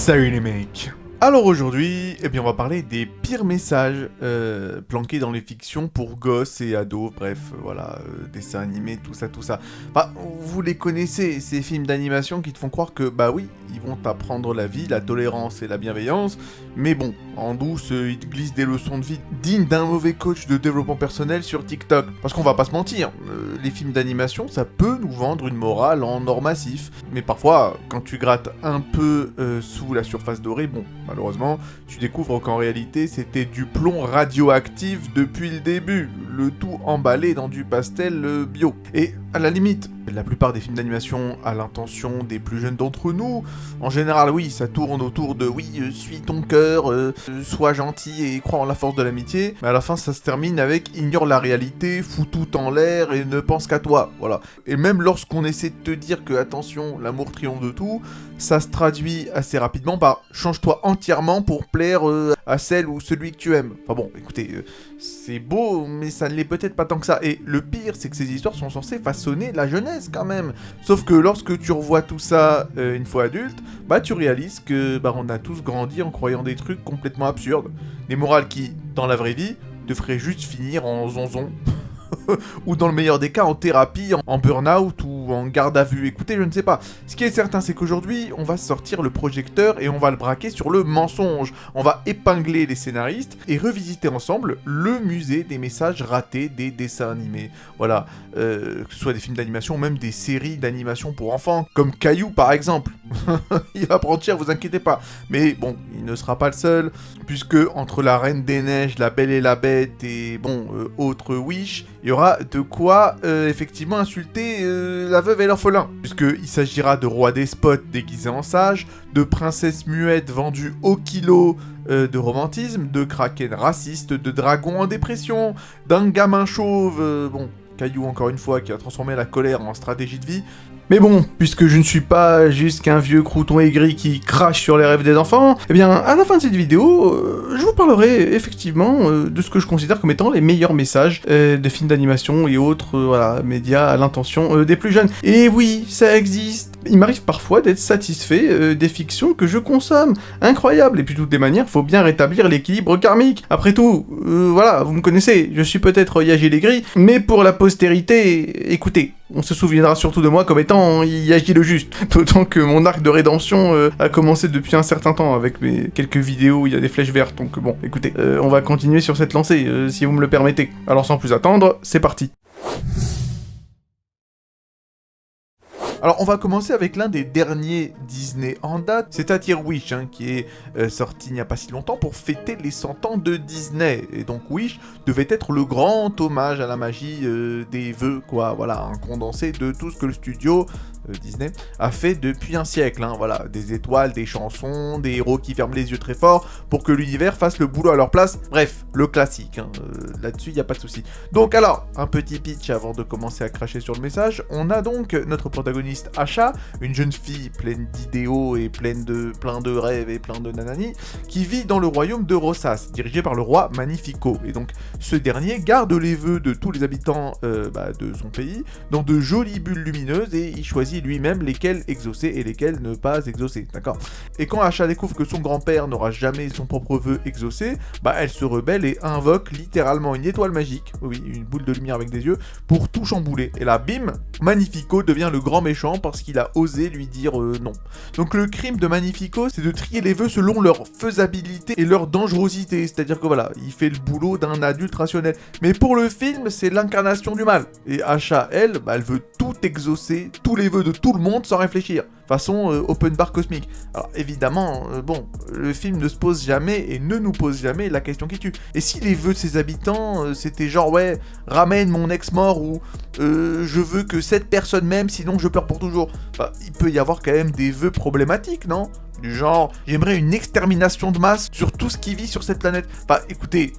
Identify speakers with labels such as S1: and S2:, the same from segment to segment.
S1: Salut les mecs. Alors aujourd'hui, on va parler des pires messages planqués dans les fictions pour gosses et ados, bref, voilà, dessins animés, tout ça. Bah, vous les connaissez, ces films d'animation qui te font croire que, bah oui, ils vont t'apprendre la vie, la tolérance et la bienveillance, mais bon, en douce, ils te glissent des leçons de vie dignes d'un mauvais coach de développement personnel sur TikTok. Parce qu'on va pas se mentir, les films d'animation, ça peut nous vendre une morale en or massif, mais parfois, quand tu grattes un peu sous la surface dorée, bon, malheureusement, tu découvres qu'en réalité, c'était du plomb radioactif depuis le début, le tout emballé dans du pastel bio. Et à la limite, la plupart des films d'animation à l'intention des plus jeunes d'entre nous, en général, oui, ça tourne autour de suis ton cœur, sois gentil et crois en la force de l'amitié, mais à la fin, ça se termine avec ignore la réalité, fous tout en l'air et ne pense qu'à toi, voilà. Et même lorsqu'on essaie de te dire que, attention, l'amour triomphe de tout, ça se traduit assez rapidement par change-toi entièrement pour plaire à celle ou celui que tu aimes. Enfin bon, écoutez, c'est beau, mais ça ne l'est peut-être pas tant que ça. Et le pire, c'est que ces histoires sont censées façonner la jeunesse quand même. Sauf que lorsque tu revois tout ça une fois adulte, bah tu réalises que on a tous grandi en croyant des trucs complètement absurdes. Des morales qui, dans la vraie vie, te feraient juste finir en zonzon. Ou dans le meilleur des cas en thérapie, en burn-out ou en garde à vue. Écoutez, je ne sais pas. Ce qui est certain, c'est qu'aujourd'hui, on va sortir le projecteur et on va le braquer sur le mensonge. On va épingler les scénaristes et revisiter ensemble le musée des messages ratés des dessins animés. Voilà, que ce soit des films d'animation ou même des séries d'animation pour enfants, comme Caillou par exemple. Il va prendre cher, vous inquiétez pas. Mais bon, il ne sera pas le seul, puisque entre la Reine des Neiges, la Belle et la Bête et autre Wish, il y aura de quoi effectivement insulter la veuve et l'orphelin, puisqu'il s'agira de rois despotes déguisés en sages, de princesses muettes vendues au kilo de romantisme, de kraken racistes, de dragons en dépression, d'un gamin chauve, Caillou encore une fois qui a transformé la colère en stratégie de vie. Mais bon, puisque je ne suis pas juste qu'un vieux crouton aigri qui crache sur les rêves des enfants, à la fin de cette vidéo, je vous parlerai effectivement de ce que je considère comme étant les meilleurs messages de films d'animation et autres médias à l'intention des plus jeunes. Et oui, ça existe. Il m'arrive parfois d'être satisfait des fictions que je consomme. Incroyable. Et puis de toutes les manières, faut bien rétablir l'équilibre karmique. Après tout, vous me connaissez, je suis peut-être Yagi l'Aigri, mais pour la postérité, écoutez, on se souviendra surtout de moi comme étant Yagi le Juste. D'autant que mon arc de rédemption a commencé depuis un certain temps avec mes quelques vidéos où il y a des flèches vertes. Donc bon, écoutez, on va continuer sur cette lancée, si vous me le permettez. Alors sans plus attendre, c'est parti. Alors on va commencer avec l'un des derniers Disney en date, c'est-à-dire Wish, qui est sorti il n'y a pas si longtemps pour fêter les 100 ans de Disney. Et donc Wish devait être le grand hommage à la magie des vœux, un condensé de tout ce que le studio Disney a fait depuis un siècle, des étoiles, des chansons, des héros qui ferment les yeux très fort pour que l'univers fasse le boulot à leur place, bref, le classique, là-dessus il n'y a pas de souci. Donc alors, un petit pitch avant de commencer à cracher sur le message, on a donc notre protagoniste Asha, une jeune fille pleine d'idéaux et plein de rêves et plein de nanani, qui vit dans le royaume de Rossas, dirigé par le roi Magnifico, et donc ce dernier garde les vœux de tous les habitants de son pays dans de jolies bulles lumineuses et il choisit lui-même lesquels exaucer et lesquels ne pas exaucer, d'accord. Et quand Asha découvre que son grand-père n'aura jamais son propre vœu exaucé, elle se rebelle et invoque littéralement une étoile magique, oui, une boule de lumière avec des yeux, pour tout chambouler. Et là, bim, Magnifico devient le grand méchant parce qu'il a osé lui dire non. Donc le crime de Magnifico, c'est de trier les vœux selon leur faisabilité et leur dangerosité, c'est-à-dire que il fait le boulot d'un adulte rationnel. Mais pour le film, c'est l'incarnation du mal. Et Asha, elle veut tout exaucer, tous les vœux de tout le monde sans réfléchir. Façon open bar cosmique. Alors évidemment, le film ne se pose jamais et ne nous pose jamais la question qui tue. Et si les vœux de ses habitants, c'était genre ramène mon ex mort ou je veux que cette personne m'aime sinon je pleure pour toujours. Il peut y avoir quand même des vœux problématiques, non ? Du genre, j'aimerais une extermination de masse sur tout ce qui vit sur cette planète. Écoutez,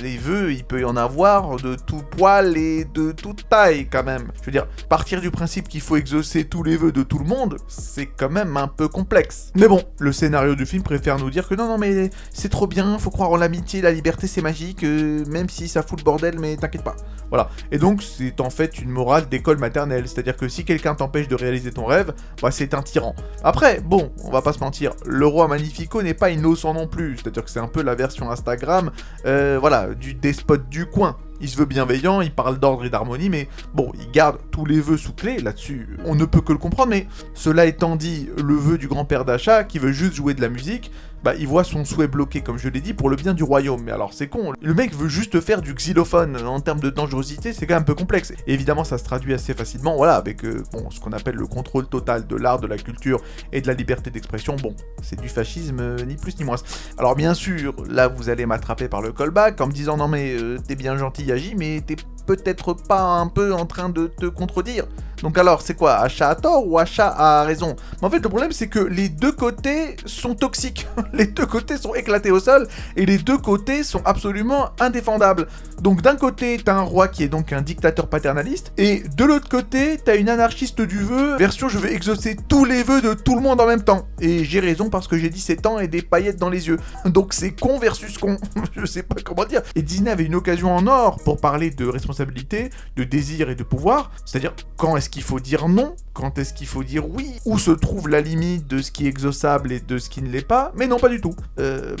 S1: les vœux, il peut y en avoir de tout poil et de toute taille, quand même. Je veux dire, partir du principe qu'il faut exaucer tous les vœux de tout le monde, c'est quand même un peu complexe. Mais bon, le scénario du film préfère nous dire que non, mais c'est trop bien, faut croire en l'amitié, la liberté, c'est magique, même si ça fout le bordel, mais t'inquiète pas. Voilà. Et donc, c'est en fait une morale d'école maternelle, c'est-à-dire que si quelqu'un t'empêche de réaliser ton rêve, c'est un tyran. Après, on va pas se mentir, mentir, le roi Magnifico n'est pas innocent non plus, c'est-à-dire que c'est un peu la version Instagram, voilà, du despote du coin. Il se veut bienveillant, il parle d'ordre et d'harmonie, mais bon, il garde tous les vœux sous clé, là-dessus, on ne peut que le comprendre, mais cela étant dit, le vœu du grand-père d'Asha, qui veut juste jouer de la musique, bah il voit son souhait bloqué, comme je l'ai dit, pour le bien du royaume. Mais alors c'est con, le mec veut juste faire du xylophone, en termes de dangerosité, c'est quand même un peu complexe. Et évidemment, ça se traduit assez facilement, voilà, avec bon, ce qu'on appelle le contrôle total de l'art, de la culture et de la liberté d'expression. Bon, c'est du fascisme, ni plus ni moins. Alors bien sûr, là vous allez m'attraper par le callback en me disant non mais t'es bien gentil, Agi, mais t'es peut-être pas un peu en train de te contredire. Donc alors, c'est quoi, Asha a tort ou Asha a raison? Mais en fait, le problème, c'est que les deux côtés sont toxiques. Les deux côtés sont éclatés au sol, et les deux côtés sont absolument indéfendables. Donc d'un côté, t'as un roi qui est donc un dictateur paternaliste, et de l'autre côté, t'as une anarchiste du vœu, version je vais exaucer tous les vœux de tout le monde en même temps. Et j'ai raison parce que j'ai 17 ans et des paillettes dans les yeux. Donc c'est con versus con. Je sais pas comment dire. Et Disney avait une occasion en or pour parler de responsabilité, de désir et de pouvoir, c'est-à-dire quand est-ce qu'il faut dire non, quand est-ce qu'il faut dire oui, où se trouve la limite de ce qui est exauçable et de ce qui ne l'est pas, mais non, pas du tout.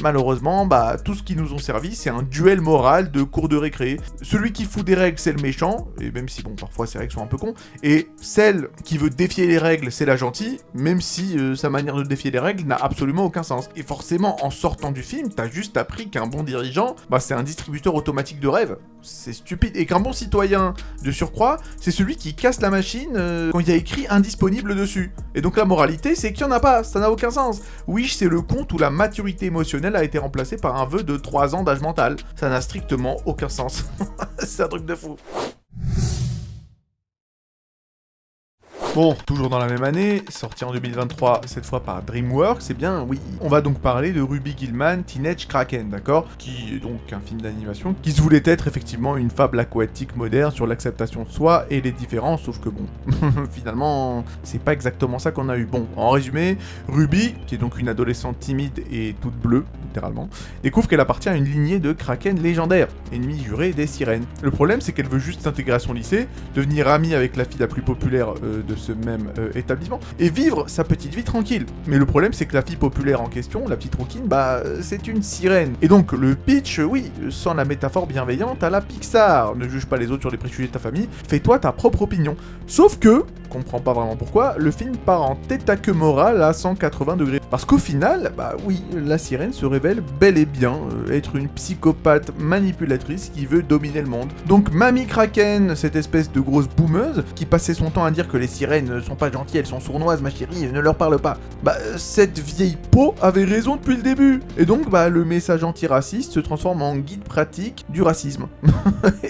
S1: Malheureusement, bah, tout ce qui nous ont servi, c'est un duel moral de cours de récré. Celui qui fout des règles, c'est le méchant, et même si, bon, parfois ces règles sont un peu cons, et celle qui veut défier les règles, c'est la gentille, même si sa manière de défier les règles n'a absolument aucun sens. Et forcément, en sortant du film, t'as juste appris qu'un bon dirigeant, bah, c'est un distributeur automatique de rêves. C'est stupide. Et qu'un bon citoyen, de surcroît, c'est celui qui casse la machine quand il y a écrit indisponible dessus. Et donc la moralité, c'est qu'il n'y en a pas, ça n'a aucun sens. Wish, c'est le conte où la maturité émotionnelle a été remplacée par un vœu de 3 ans d'âge mental. Ça n'a strictement aucun sens. C'est un truc de fou. Bon, toujours dans la même année, sorti en 2023, cette fois par DreamWorks, c'est bien, oui. On va donc parler de Ruby Gillman, Teenage Kraken, d'accord? Qui est donc un film d'animation, qui se voulait être effectivement une fable aquatique moderne sur l'acceptation de soi et les différences, sauf que bon, finalement, c'est pas exactement ça qu'on a eu. Bon, en résumé, Ruby, qui est donc une adolescente timide et toute bleue, littéralement, découvre qu'elle appartient à une lignée de Kraken légendaires, ennemis jurés des sirènes. Le problème, c'est qu'elle veut juste s'intégrer à son lycée, devenir amie avec la fille la plus populaire de ce même établissement, et vivre sa petite vie tranquille. Mais le problème, c'est que la fille populaire en question, la petite rouquine, bah, c'est une sirène. Et donc, le pitch, oui, sans la métaphore bienveillante à la Pixar, ne juge pas les autres sur les préjugés de ta famille, fais-toi ta propre opinion. Sauf que, comprends pas vraiment pourquoi, le film part en tête à queue morale à 180 degrés. Parce qu'au final, bah oui, la sirène se révèle bel et bien être une psychopathe manipulatrice qui veut dominer le monde. Donc Mamie Kraken, cette espèce de grosse boumeuse, qui passait son temps à dire que les sirènes sont pas gentilles, elles sont sournoises, ma chérie, ne leur parle pas. Bah cette vieille peau avait raison depuis le début. Et donc bah le message antiraciste se transforme en guide pratique du racisme.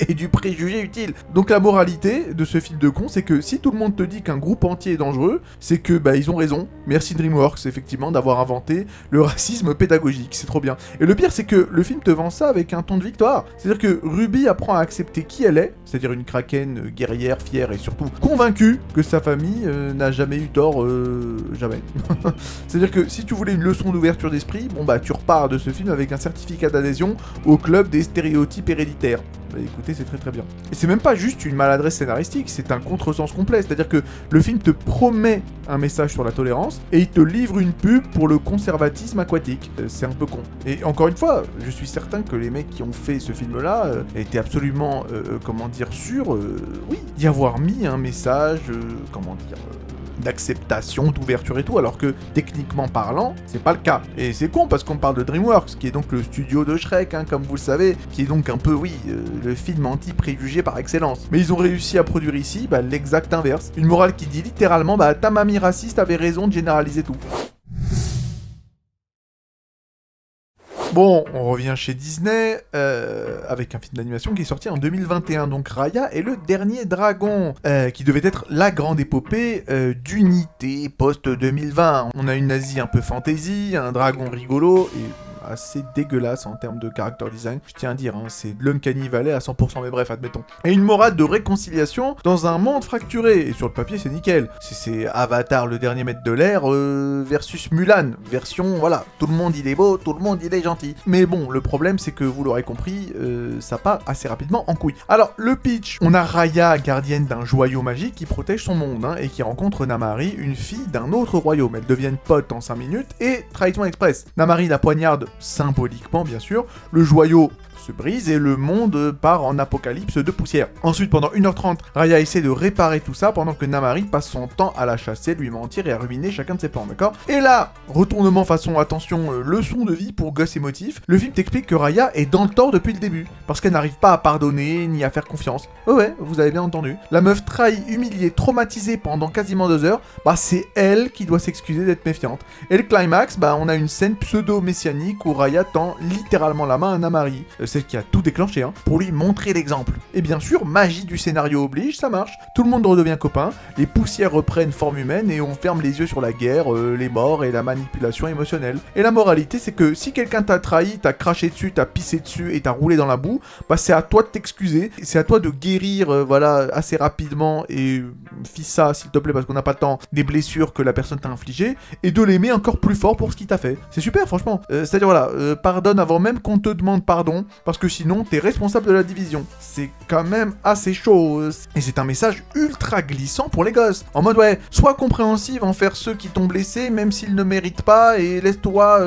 S1: Et du préjugé utile. Donc la moralité de ce film de con, c'est que si tout le monde te dit qu'un groupe entier est dangereux, c'est que bah ils ont raison. Merci DreamWorks, effectivement, d'avoir inventé le racisme pédagogique, c'est trop bien. Et le pire, c'est que le film te vend ça avec un ton de victoire. C'est-à-dire que Ruby apprend à accepter qui elle est, c'est-à-dire une kraken guerrière, fière et surtout convaincue que sa famille n'a jamais eu tort, jamais. C'est-à-dire que si tu voulais une leçon d'ouverture d'esprit, bon bah tu repars de ce film avec un certificat d'adhésion au club des stéréotypes héréditaires. Bah écoutez, c'est très très bien. Et c'est même pas juste une maladresse scénaristique, c'est un contresens complet, c'est-à-dire que le film te promet un message sur la tolérance, et il te livre une pub pour le conservatisme aquatique. C'est un peu con. Et encore une fois, je suis certain que les mecs qui ont fait ce film-là étaient absolument, comment dire, sûrs, oui, d'y avoir mis un message, comment dire... d'acceptation, d'ouverture et tout, alors que techniquement parlant, c'est pas le cas. Et c'est con parce qu'on parle de DreamWorks, qui est donc le studio de Shrek, hein, comme vous le savez, qui est donc un peu, oui, le film anti-préjugé par excellence. Mais ils ont réussi à produire ici bah, l'exact inverse. Une morale qui dit littéralement, bah ta mamie raciste avait raison de généraliser tout. Bon, on revient chez Disney, avec un film d'animation qui est sorti en 2021, donc Raya et le Dernier Dragon, qui devait être la grande épopée d'unité post-2020. On a une Asie un peu fantasy, un dragon rigolo, et assez dégueulasse en termes de character design. Je tiens à dire, hein, c'est de l'Uncanny Valley à 100%, mais bref, admettons. Et une morale de réconciliation dans un monde fracturé. Et sur le papier, c'est nickel. C'est Avatar, le dernier maître de l'air, versus Mulan. Version, voilà, tout le monde il est beau, tout le monde il est gentil. Mais bon, le problème c'est que vous l'aurez compris, ça part assez rapidement en couille. Alors, le pitch, on a Raya, gardienne d'un joyau magique qui protège son monde, hein, et qui rencontre Namari, une fille d'un autre royaume. Elles deviennent potes en 5 minutes, et trahison express. Namari la poignarde, symboliquement bien sûr, le joyau se brise et le monde part en apocalypse de poussière. Ensuite, pendant 1h30, Raya essaie de réparer tout ça pendant que Namari passe son temps à la chasser, lui mentir et à ruiner chacun de ses plans, d'accord? Et là, retournement façon, attention, leçon de vie pour gosse émotif, le film t'explique que Raya est dans le tort depuis le début, parce qu'elle n'arrive pas à pardonner ni à faire confiance. Ouais, vous avez bien entendu. La meuf trahie, humiliée, traumatisée pendant quasiment 2 heures, bah c'est elle qui doit s'excuser d'être méfiante. Et le climax, bah on a une scène pseudo-messianique où Raya tend littéralement la main à Namari, celle qui a tout déclenché, hein, pour lui montrer l'exemple. Et bien sûr, magie du scénario oblige, ça marche. Tout le monde redevient copain, les poussières reprennent forme humaine et on ferme les yeux sur la guerre, les morts et la manipulation émotionnelle. Et la moralité, c'est que si quelqu'un t'a trahi, t'a craché dessus, t'a pissé dessus et t'a roulé dans la boue, bah c'est à toi de t'excuser, c'est à toi de guérir, voilà, assez rapidement et fis ça, s'il te plaît, parce qu'on n'a pas le temps, des blessures que la personne t'a infligées, et de l'aimer encore plus fort pour ce qu'il t'a fait. C'est super, franchement. C'est-à-dire, voilà, pardonne avant même qu'on te demande pardon, parce que sinon, t'es responsable de la division. C'est quand même assez chaud. Et c'est un message ultra glissant pour les gosses. En mode, ouais, sois compréhensive envers ceux qui t'ont blessé, même s'ils ne méritent pas, et laisse-toi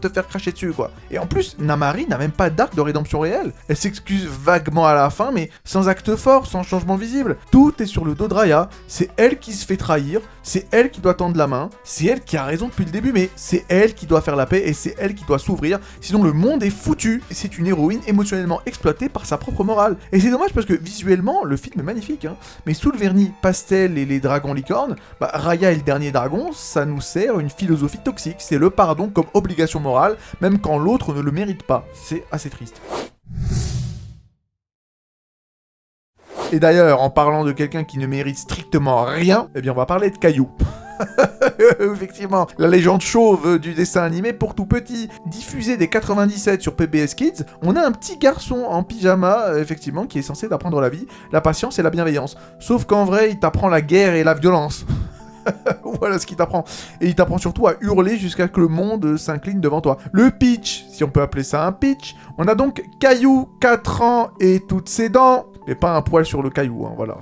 S1: te faire cracher dessus, quoi. Et en plus, Namari n'a même pas d'arc de rédemption réel. Elle s'excuse vaguement à la fin, mais sans acte fort, sans changement visible. Tout est sur le dos de Raya. C'est elle qui se fait trahir, c'est elle qui doit tendre la main, c'est elle qui a raison depuis le début, mais c'est elle qui doit faire la paix, et c'est elle qui doit s'ouvrir, sinon le monde est foutu. C'est une héroïne émotionnellement exploitée par sa propre morale. Et c'est dommage parce que visuellement, le film est magnifique, hein. Mais sous le vernis pastel et les dragons licornes, bah, Raya et le dernier dragon, ça nous sert une philosophie toxique. C'est le pardon comme obligation morale, même quand l'autre ne le mérite pas. C'est assez triste. Et d'ailleurs, en parlant de quelqu'un qui ne mérite strictement rien, eh bien on va parler de Caillou. Effectivement, la légende chauve du dessin animé pour tout petit, diffusé dès 97 sur PBS Kids, on a un petit garçon en pyjama, effectivement, qui est censé t'apprendre la vie, la patience et la bienveillance. Sauf qu'en vrai, il t'apprend la guerre et la violence. Voilà ce qu'il t'apprend. Et il t'apprend surtout à hurler jusqu'à ce que le monde s'incline devant toi. Le pitch, si on peut appeler ça un pitch, on a donc Caillou, 4 ans et toutes ses dents. Et pas un poil sur le caillou, hein, voilà.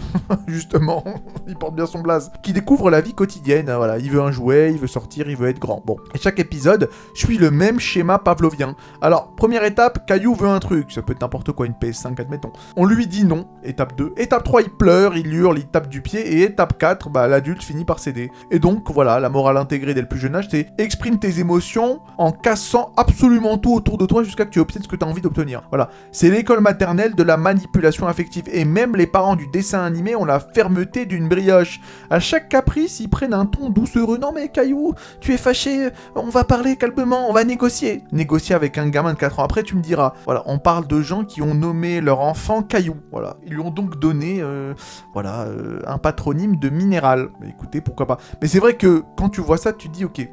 S1: Justement, il porte bien son blaze. Qui découvre la vie quotidienne, hein, voilà. Il veut un jouet, il veut sortir, il veut être grand. Bon. Et chaque épisode suit le même schéma pavlovien. Alors, première étape, Caillou veut un truc. Ça peut être n'importe quoi, une PS5, admettons. On lui dit non, étape 2. Étape 3, il pleure, il hurle, il tape du pied. Et étape 4, bah, l'adulte finit par céder. Et donc, voilà, la morale intégrée dès le plus jeune âge, c'est exprime tes émotions en cassant absolument tout autour de toi jusqu'à ce que tu obtiennes ce que tu as envie d'obtenir. Voilà. C'est l'école maternelle de la manipulation affective. Et même les parents du dessin animé ont la fermeté d'une brioche. À chaque caprice, ils prennent un ton doucereux. Non mais Caillou, tu es fâché, on va parler calmement, on va négocier. Négocier avec un gamin de 4 ans après, tu me diras. Voilà, on parle de gens qui ont nommé leur enfant Caillou. Voilà, ils lui ont donc donné un patronyme de minéral. Mais écoutez, pourquoi pas. Mais c'est vrai que quand tu vois ça, tu te dis ok,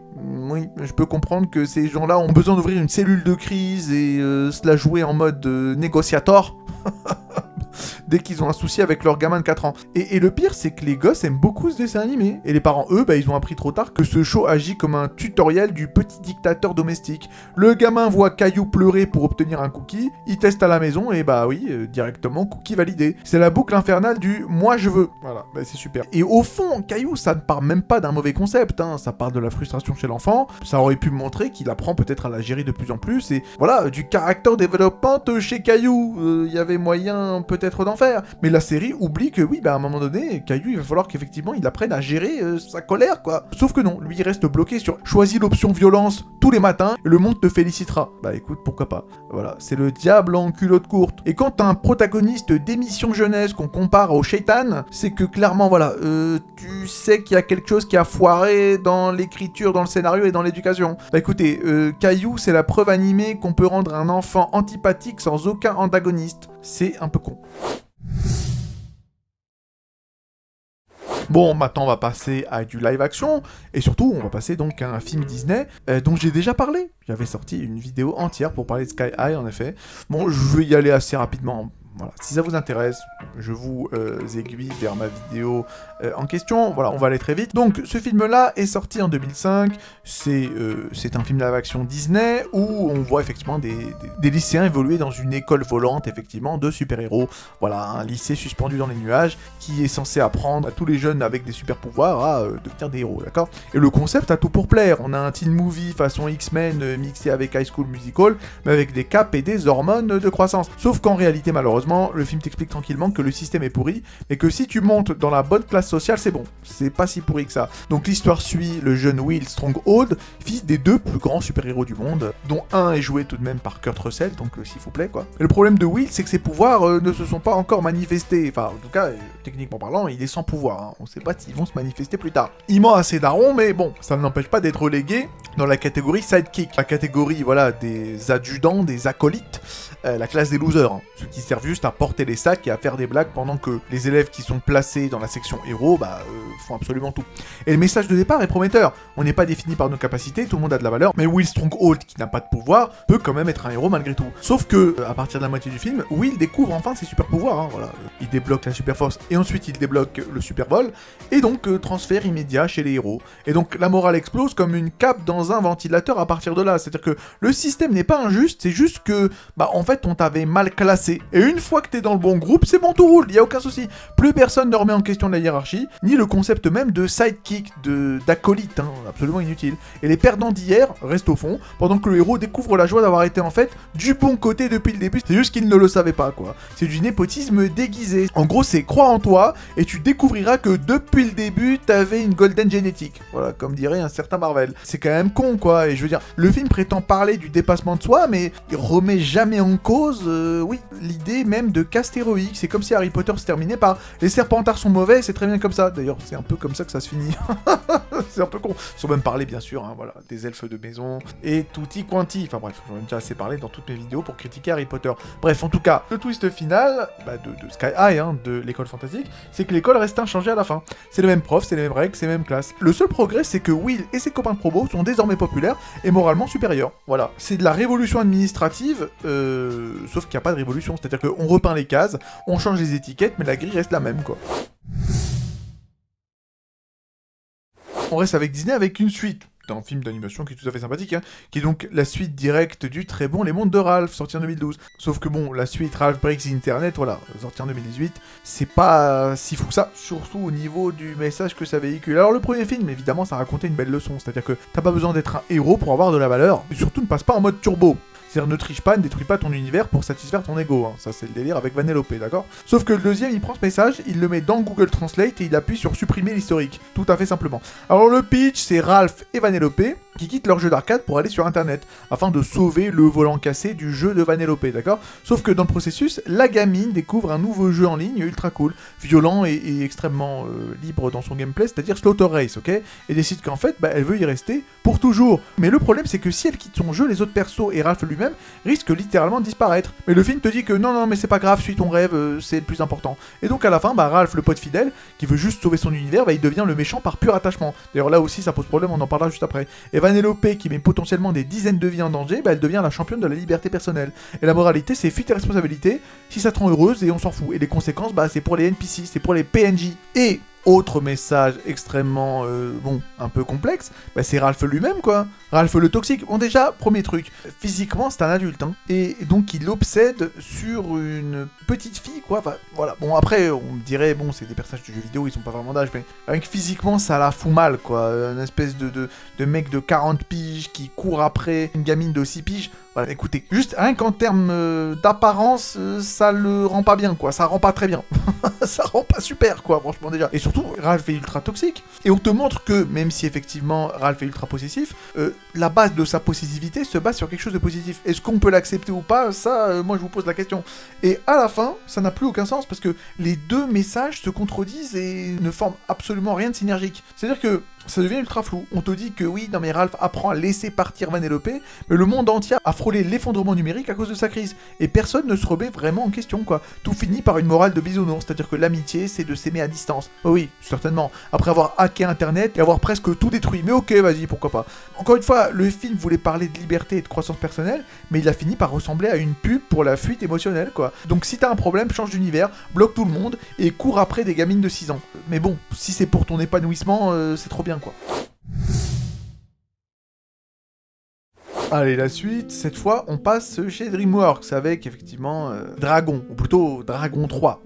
S1: oui, je peux comprendre que ces gens-là ont besoin d'ouvrir une cellule de crise et se la jouer en mode négociator. Dès qu'ils ont un souci avec leur gamin de 4 ans. Et le pire, c'est que les gosses aiment beaucoup ce dessin animé. Et les parents, eux, bah, ils ont appris trop tard que ce show agit comme un tutoriel du petit dictateur domestique. Le gamin voit Caillou pleurer pour obtenir un cookie, il teste à la maison et bah oui, directement, cookie validé. C'est la boucle infernale du « moi je veux ». Voilà, bah, c'est super. Et au fond, Caillou, ça ne part même pas d'un mauvais concept, hein. Ça part de la frustration chez l'enfant, ça aurait pu montrer qu'il apprend peut-être à la gérer de plus en plus, et voilà, du character development chez Caillou, il y avait moyen peut-être d'en faire. Mais la série oublie que oui, bah à un moment donné, Caillou, il va falloir qu'effectivement il apprenne à gérer sa colère, quoi. Sauf que non, lui il reste bloqué sur choisis l'option violence tous les matins et le monde te félicitera. Bah écoute, pourquoi pas. Voilà, c'est le diable en culotte courte. Et quand t'as un protagoniste d'émission jeunesse qu'on compare au Shaitan, c'est que clairement, voilà, tu sais qu'il y a quelque chose qui a foiré dans l'écriture, dans le scénario et dans l'éducation. Bah écoutez, Caillou, c'est la preuve animée qu'on peut rendre un enfant antipathique sans aucun antagoniste. C'est un peu con. Bon, maintenant on va passer à du live action, et surtout on va passer donc à un film Disney dont j'ai déjà parlé. J'avais sorti une vidéo entière pour parler de Sky High en effet. Bon, je vais y aller assez rapidement. Voilà, si ça vous intéresse, je vous aiguille vers ma vidéo en question. Voilà, on va aller très vite. Donc, ce film-là est sorti en 2005. C'est un film live-action Disney où on voit effectivement des lycéens évoluer dans une école volante, effectivement, de super-héros. Voilà, un lycée suspendu dans les nuages qui est censé apprendre à tous les jeunes avec des super-pouvoirs à devenir des héros, d'accord? Et le concept a tout pour plaire. On a un teen movie façon X-Men mixé avec High School Musical, mais avec des capes et des hormones de croissance. Sauf qu'en réalité, malheureusement, le film t'explique tranquillement que le système est pourri, et que si tu montes dans la bonne classe sociale, c'est bon. C'est pas si pourri que ça. Donc l'histoire suit le jeune Will Stronghold, fils des 2 plus grands super-héros du monde, dont un est joué tout de même par Kurt Russell, donc s'il vous plaît, quoi. Et le problème de Will, c'est que ses pouvoirs ne se sont pas encore manifestés. Enfin, en tout cas, techniquement parlant, il est sans pouvoir. Hein. On sait pas s'ils vont se manifester plus tard. Il ment assez daron, mais bon, ça ne l'empêche pas d'être relégué dans la catégorie sidekick. La catégorie, voilà, des adjudants, des acolytes, la classe des losers, hein, ceux qui servent juste à porter les sacs et à faire des blagues pendant que les élèves qui sont placés dans la section héros font absolument tout. Et le message de départ est prometteur. On n'est pas défini par nos capacités, tout le monde a de la valeur, mais Will Stronghold, qui n'a pas de pouvoir, peut quand même être un héros malgré tout. Sauf que, à partir de la moitié du film, Will découvre enfin ses super pouvoirs. Hein, voilà. Il débloque la super force et ensuite il débloque le super vol, et donc transfert immédiat chez les héros. Et donc la morale explose comme une cape dans un ventilateur à partir de là. C'est-à-dire que le système n'est pas injuste, c'est juste que, en fait, on t'avait mal classé. Et une fois que t'es dans le bon groupe, c'est bon, tout roule, y a aucun souci. Plus personne ne remet en question la hiérarchie, ni le concept même de sidekick, d'acolyte, hein, absolument inutile. Et les perdants d'hier restent au fond, pendant que le héros découvre la joie d'avoir été en fait du bon côté depuis le début. C'est juste qu'il ne le savait pas, quoi. C'est du népotisme déguisé. En gros, c'est crois en toi, et tu découvriras que depuis le début, t'avais une golden génétique. Voilà, comme dirait un certain Marvel. C'est quand même con, quoi. Et je veux dire, le film prétend parler du dépassement de soi, mais il remet jamais en cause, l'idée même de caste héroïque. C'est comme si Harry Potter se terminait par les serpentards sont mauvais, c'est très bien comme ça. D'ailleurs, c'est un peu comme ça que ça se finit. C'est un peu con. Sans même parler, bien sûr, hein, voilà, des elfes de maison et tutti quanti. Enfin bref, j'en ai déjà assez parlé dans toutes mes vidéos pour critiquer Harry Potter. Bref, en tout cas, le twist final de Sky High, hein, de l'école fantastique, c'est que l'école reste inchangée à la fin. C'est les mêmes profs, c'est les mêmes règles, c'est les mêmes classes. Le seul progrès, c'est que Will et ses copains de promo sont désormais populaires et moralement supérieurs. Voilà. C'est de la révolution administrative, sauf qu'il n'y a pas de révolution. C'est-à-dire qu'on repeint les cases, on change les étiquettes, mais la grille reste la même, quoi. On reste avec Disney avec une suite d'un film d'animation qui est tout à fait sympathique, hein, qui est donc la suite directe du très bon Les Mondes de Ralph, sorti en 2012. Sauf que bon, la suite Ralph Breaks the Internet, voilà, sorti en 2018, c'est pas si fou que ça, surtout au niveau du message que ça véhicule. Alors le premier film, évidemment, ça racontait une belle leçon, c'est-à-dire que t'as pas besoin d'être un héros pour avoir de la valeur, et surtout ne passe pas en mode turbo. C'est-à-dire ne triche pas, ne détruis pas ton univers pour satisfaire ton ego, hein. Ça c'est le délire avec Vanellope, d'accord? Sauf que le deuxième, il prend ce message, il le met dans Google Translate et il appuie sur supprimer l'historique, tout à fait simplement. Alors le pitch, c'est Ralph et Vanellope qui quittent leur jeu d'arcade pour aller sur internet, afin de sauver le volant cassé du jeu de Vanellope, d'accord? Sauf que dans le processus, la gamine découvre un nouveau jeu en ligne ultra cool, violent et extrêmement libre dans son gameplay, c'est-à-dire Slaughter Race, ok? Et décide qu'en fait, elle veut y rester pour toujours. Mais le problème, c'est que si elle quitte son jeu, les autres persos et Ralph lui-même risque littéralement de disparaître. Mais le film te dit que non, mais c'est pas grave, suis ton rêve, c'est le plus important. Et donc à la fin, Ralph, le pote fidèle, qui veut juste sauver son univers, il devient le méchant par pur attachement. D'ailleurs là aussi, ça pose problème, on en parlera juste après. Et Vanellope, qui met potentiellement des dizaines de vies en danger, elle devient la championne de la liberté personnelle. Et la moralité, c'est fuis tes responsabilités, si ça te rend heureuse, et on s'en fout. Et les conséquences, c'est pour les NPC, c'est pour les PNJ. Et autre message extrêmement, un peu complexe, c'est Ralph lui-même, quoi. Ralph le toxique. Bon, déjà, premier truc, physiquement, c'est un adulte, hein. Et donc, il obsède sur une petite fille, quoi. Enfin, voilà. Bon, après, on me dirait, c'est des personnages de jeux vidéo, ils sont pas vraiment d'âge, mais avec physiquement, ça la fout mal, quoi. Une espèce de mec de 40 piges qui court après une gamine de 6 piges. Voilà, écoutez, juste rien qu'en termes d'apparence, ça le rend pas bien, quoi. Ça rend pas très bien. Ça rend pas super, quoi, franchement, déjà. Et surtout, Ralph est ultra toxique. Et on te montre que, même si effectivement Ralph est ultra possessif, la base de sa possessivité se base sur quelque chose de positif. Est-ce qu'on peut l'accepter ou pas? Ça, moi je vous pose la question. Et à la fin, ça n'a plus aucun sens parce que les deux messages se contredisent et ne forment absolument rien de synergique. C'est-à-dire que ça devient ultra flou. On te dit que oui, non mais Ralph apprend à laisser partir Vanellope, mais le monde entier a frôlé l'effondrement numérique à cause de sa crise. Et personne ne se remet vraiment en question, quoi. Tout finit par une morale de bisounours, c'est-à-dire que l'amitié, c'est de s'aimer à distance. Oh oui, certainement. Après avoir hacké Internet et avoir presque tout détruit. Mais ok, vas-y, pourquoi pas. Encore une fois, le film voulait parler de liberté et de croissance personnelle, mais il a fini par ressembler à une pub pour la fuite émotionnelle, quoi. Donc si t'as un problème, change d'univers, bloque tout le monde et cours après des gamines de 6 ans. Mais bon, si c'est pour ton épanouissement, c'est trop bien, quoi. Allez, la suite, cette fois, on passe chez DreamWorks avec, effectivement, Dragon, ou plutôt Dragon 3.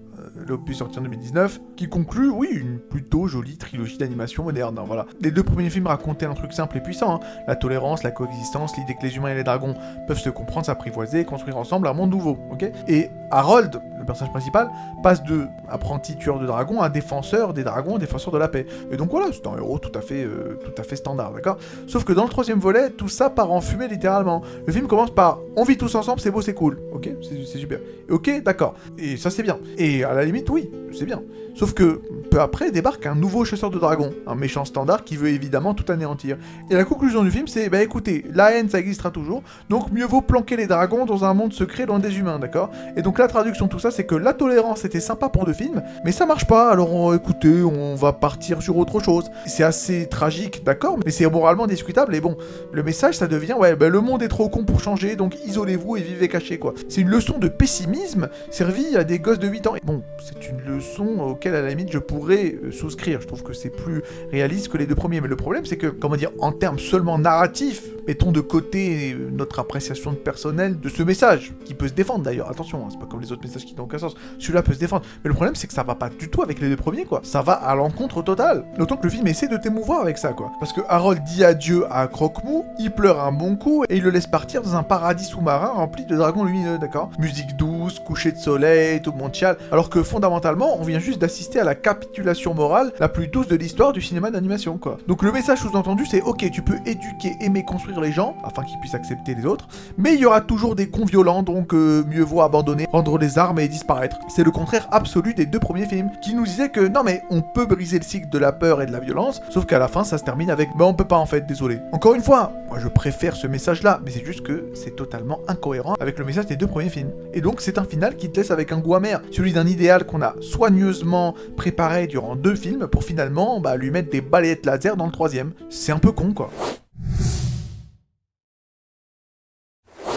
S1: L'opus sorti en 2019, qui conclut, oui, une plutôt jolie trilogie d'animation moderne. Hein, voilà. Les 2 premiers films racontaient un truc simple et puissant, hein, la tolérance, la coexistence, l'idée que les humains et les dragons peuvent se comprendre, s'apprivoiser et construire ensemble un monde nouveau, ok. Et Harold, le personnage principal, passe de apprenti tueur de dragons à défenseur des dragons, défenseur de la paix. Et donc voilà, c'est un héros tout à fait standard, d'accord. Sauf que dans le 3e volet, tout ça part en fumée littéralement. Le film commence par « on vit tous ensemble, c'est beau, c'est cool », ok, c'est super. Ok, d'accord. Et ça c'est bien. Et à la limite, oui, c'est bien. Sauf que, peu après, débarque un nouveau chasseur de dragons, un méchant standard qui veut évidemment tout anéantir. Et la conclusion du film, c'est, bah écoutez, la haine ça existera toujours, donc mieux vaut planquer les dragons dans un monde secret loin des humains, d'accord. Et donc la traduction de tout ça, c'est que la tolérance était sympa pour 2 films, mais ça marche pas, alors écoutez, on va partir sur autre chose. C'est assez tragique, d'accord, mais c'est moralement discutable, et bon, le message ça devient, ouais, bah le monde est trop con pour changer, donc isolez-vous et vivez cachés, quoi. C'est une leçon de pessimisme servie à des gosses de 8 ans. Et bon, c'est une leçon auquel à la limite je pourrais souscrire, je trouve que c'est plus réaliste que les 2 premiers, mais le problème c'est que, comment dire, en termes seulement narratifs, mettons de côté notre appréciation personnelle de ce message, qui peut se défendre d'ailleurs, attention, hein, c'est pas comme les autres messages qui n'ont aucun sens, celui-là peut se défendre, mais le problème c'est que ça va pas du tout avec les 2 premiers, quoi, ça va à l'encontre totale, d'autant que le film essaie de t'émouvoir avec ça, quoi, parce que Harold dit adieu à Croque-Mou, il pleure un bon coup, et il le laisse partir dans un paradis sous-marin rempli de dragons lumineux, d'accord, musique douce, coucher de soleil, tout le monde chiale, alors que fondamentalement, on vient juste d'assister à la capitulation morale la plus douce de l'histoire du cinéma d'animation, quoi. Donc le message sous-entendu, c'est ok, tu peux éduquer, aimer, construire les gens, afin qu'ils puissent accepter les autres, mais il y aura toujours des cons violents, donc mieux vaut abandonner, rendre les armes et disparaître. C'est le contraire absolu des 2 premiers films, qui nous disaient que non mais on peut briser le cycle de la peur et de la violence, sauf qu'à la fin ça se termine avec bah on peut pas en fait, désolé. Encore une fois, moi je préfère ce message-là, mais c'est juste que c'est totalement incohérent avec le message des 2 premiers films. Et donc c'est un final qui te laisse avec un goût amer, celui d'un idéal qu'on a soigneusement préparé durant 2 films pour finalement lui mettre des balayettes laser dans le 3e. C'est un peu con, quoi.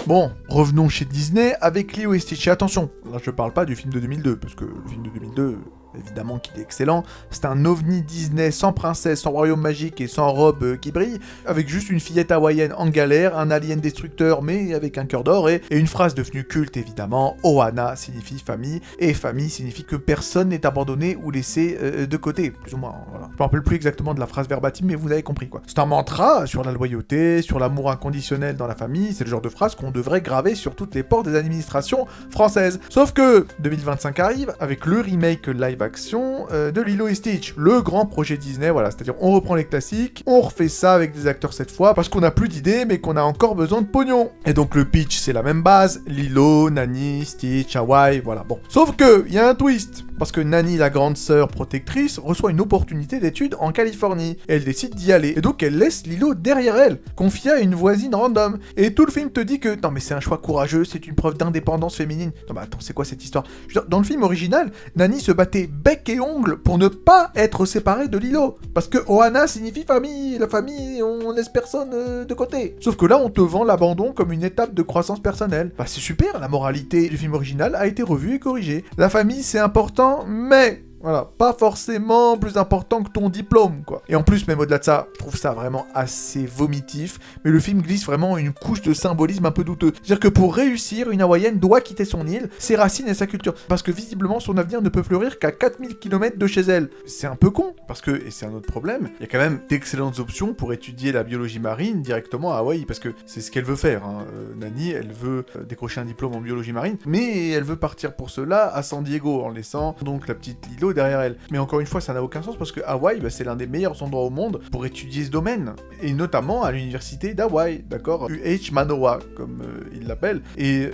S1: Bon, revenons chez Disney avec Lilo et Stitch. Et attention, là je parle pas du film de 2002, parce que le film de 2002, évidemment qu'il est excellent. C'est un ovni Disney sans princesse, sans royaume magique et sans robe qui brille, avec juste une fillette hawaïenne en galère, un alien destructeur mais avec un cœur d'or et une phrase devenue culte évidemment, Ohana signifie famille, et famille signifie que personne n'est abandonné ou laissé de côté, plus ou moins, voilà. Je me rappelle plus exactement de la phrase verbatim, mais vous avez compris quoi. C'est un mantra sur la loyauté, sur l'amour inconditionnel dans la famille, c'est le genre de phrase qu'on devrait graver sur toutes les portes des administrations françaises. Sauf que 2025 arrive avec le remake live action de Lilo et Stitch, le grand projet Disney, voilà, c'est-à-dire on reprend les classiques, on refait ça avec des acteurs cette fois, parce qu'on a plus d'idées, mais qu'on a encore besoin de pognon. Et donc le pitch, c'est la même base, Lilo, Nani, Stitch, Hawaii, voilà, bon. Sauf que, il y a un twist, parce que Nani, la grande sœur protectrice, reçoit une opportunité d'études en Californie, et elle décide d'y aller, et donc elle laisse Lilo derrière elle, confiée à une voisine random, et tout le film te dit que, non mais c'est un choix courageux, c'est une preuve d'indépendance féminine. Non mais attends, c'est quoi cette histoire? Je veux dire, dans le film original, Nani se battait bec et ongle pour ne pas être séparée de Lilo, parce que Ohana signifie famille, la famille, on laisse personne de côté. Sauf que là, on te vend l'abandon comme une étape de croissance personnelle. Bah c'est super, la moralité du film original a été revue et corrigée. La famille c'est important, mais... voilà, pas forcément plus important que ton diplôme, quoi. Et en plus, même au-delà de ça, je trouve ça vraiment assez vomitif, mais le film glisse vraiment une couche de symbolisme un peu douteux. C'est-à-dire que pour réussir, une Hawaïenne doit quitter son île, ses racines et sa culture, parce que visiblement, son avenir ne peut fleurir qu'à 4000 km de chez elle. C'est un peu con, parce que, et c'est un autre problème, il y a quand même d'excellentes options pour étudier la biologie marine directement à Hawaï, parce que c'est ce qu'elle veut faire, hein. Nani, elle veut décrocher un diplôme en biologie marine, mais elle veut partir pour cela à San Diego, en laissant donc la petite Lilo derrière elle. Mais encore une fois, ça n'a aucun sens parce que Hawaï, c'est l'un des meilleurs endroits au monde pour étudier ce domaine. Et notamment à l'université d'Hawaï, d'accord, UH Manoa, comme il l'appelle. Et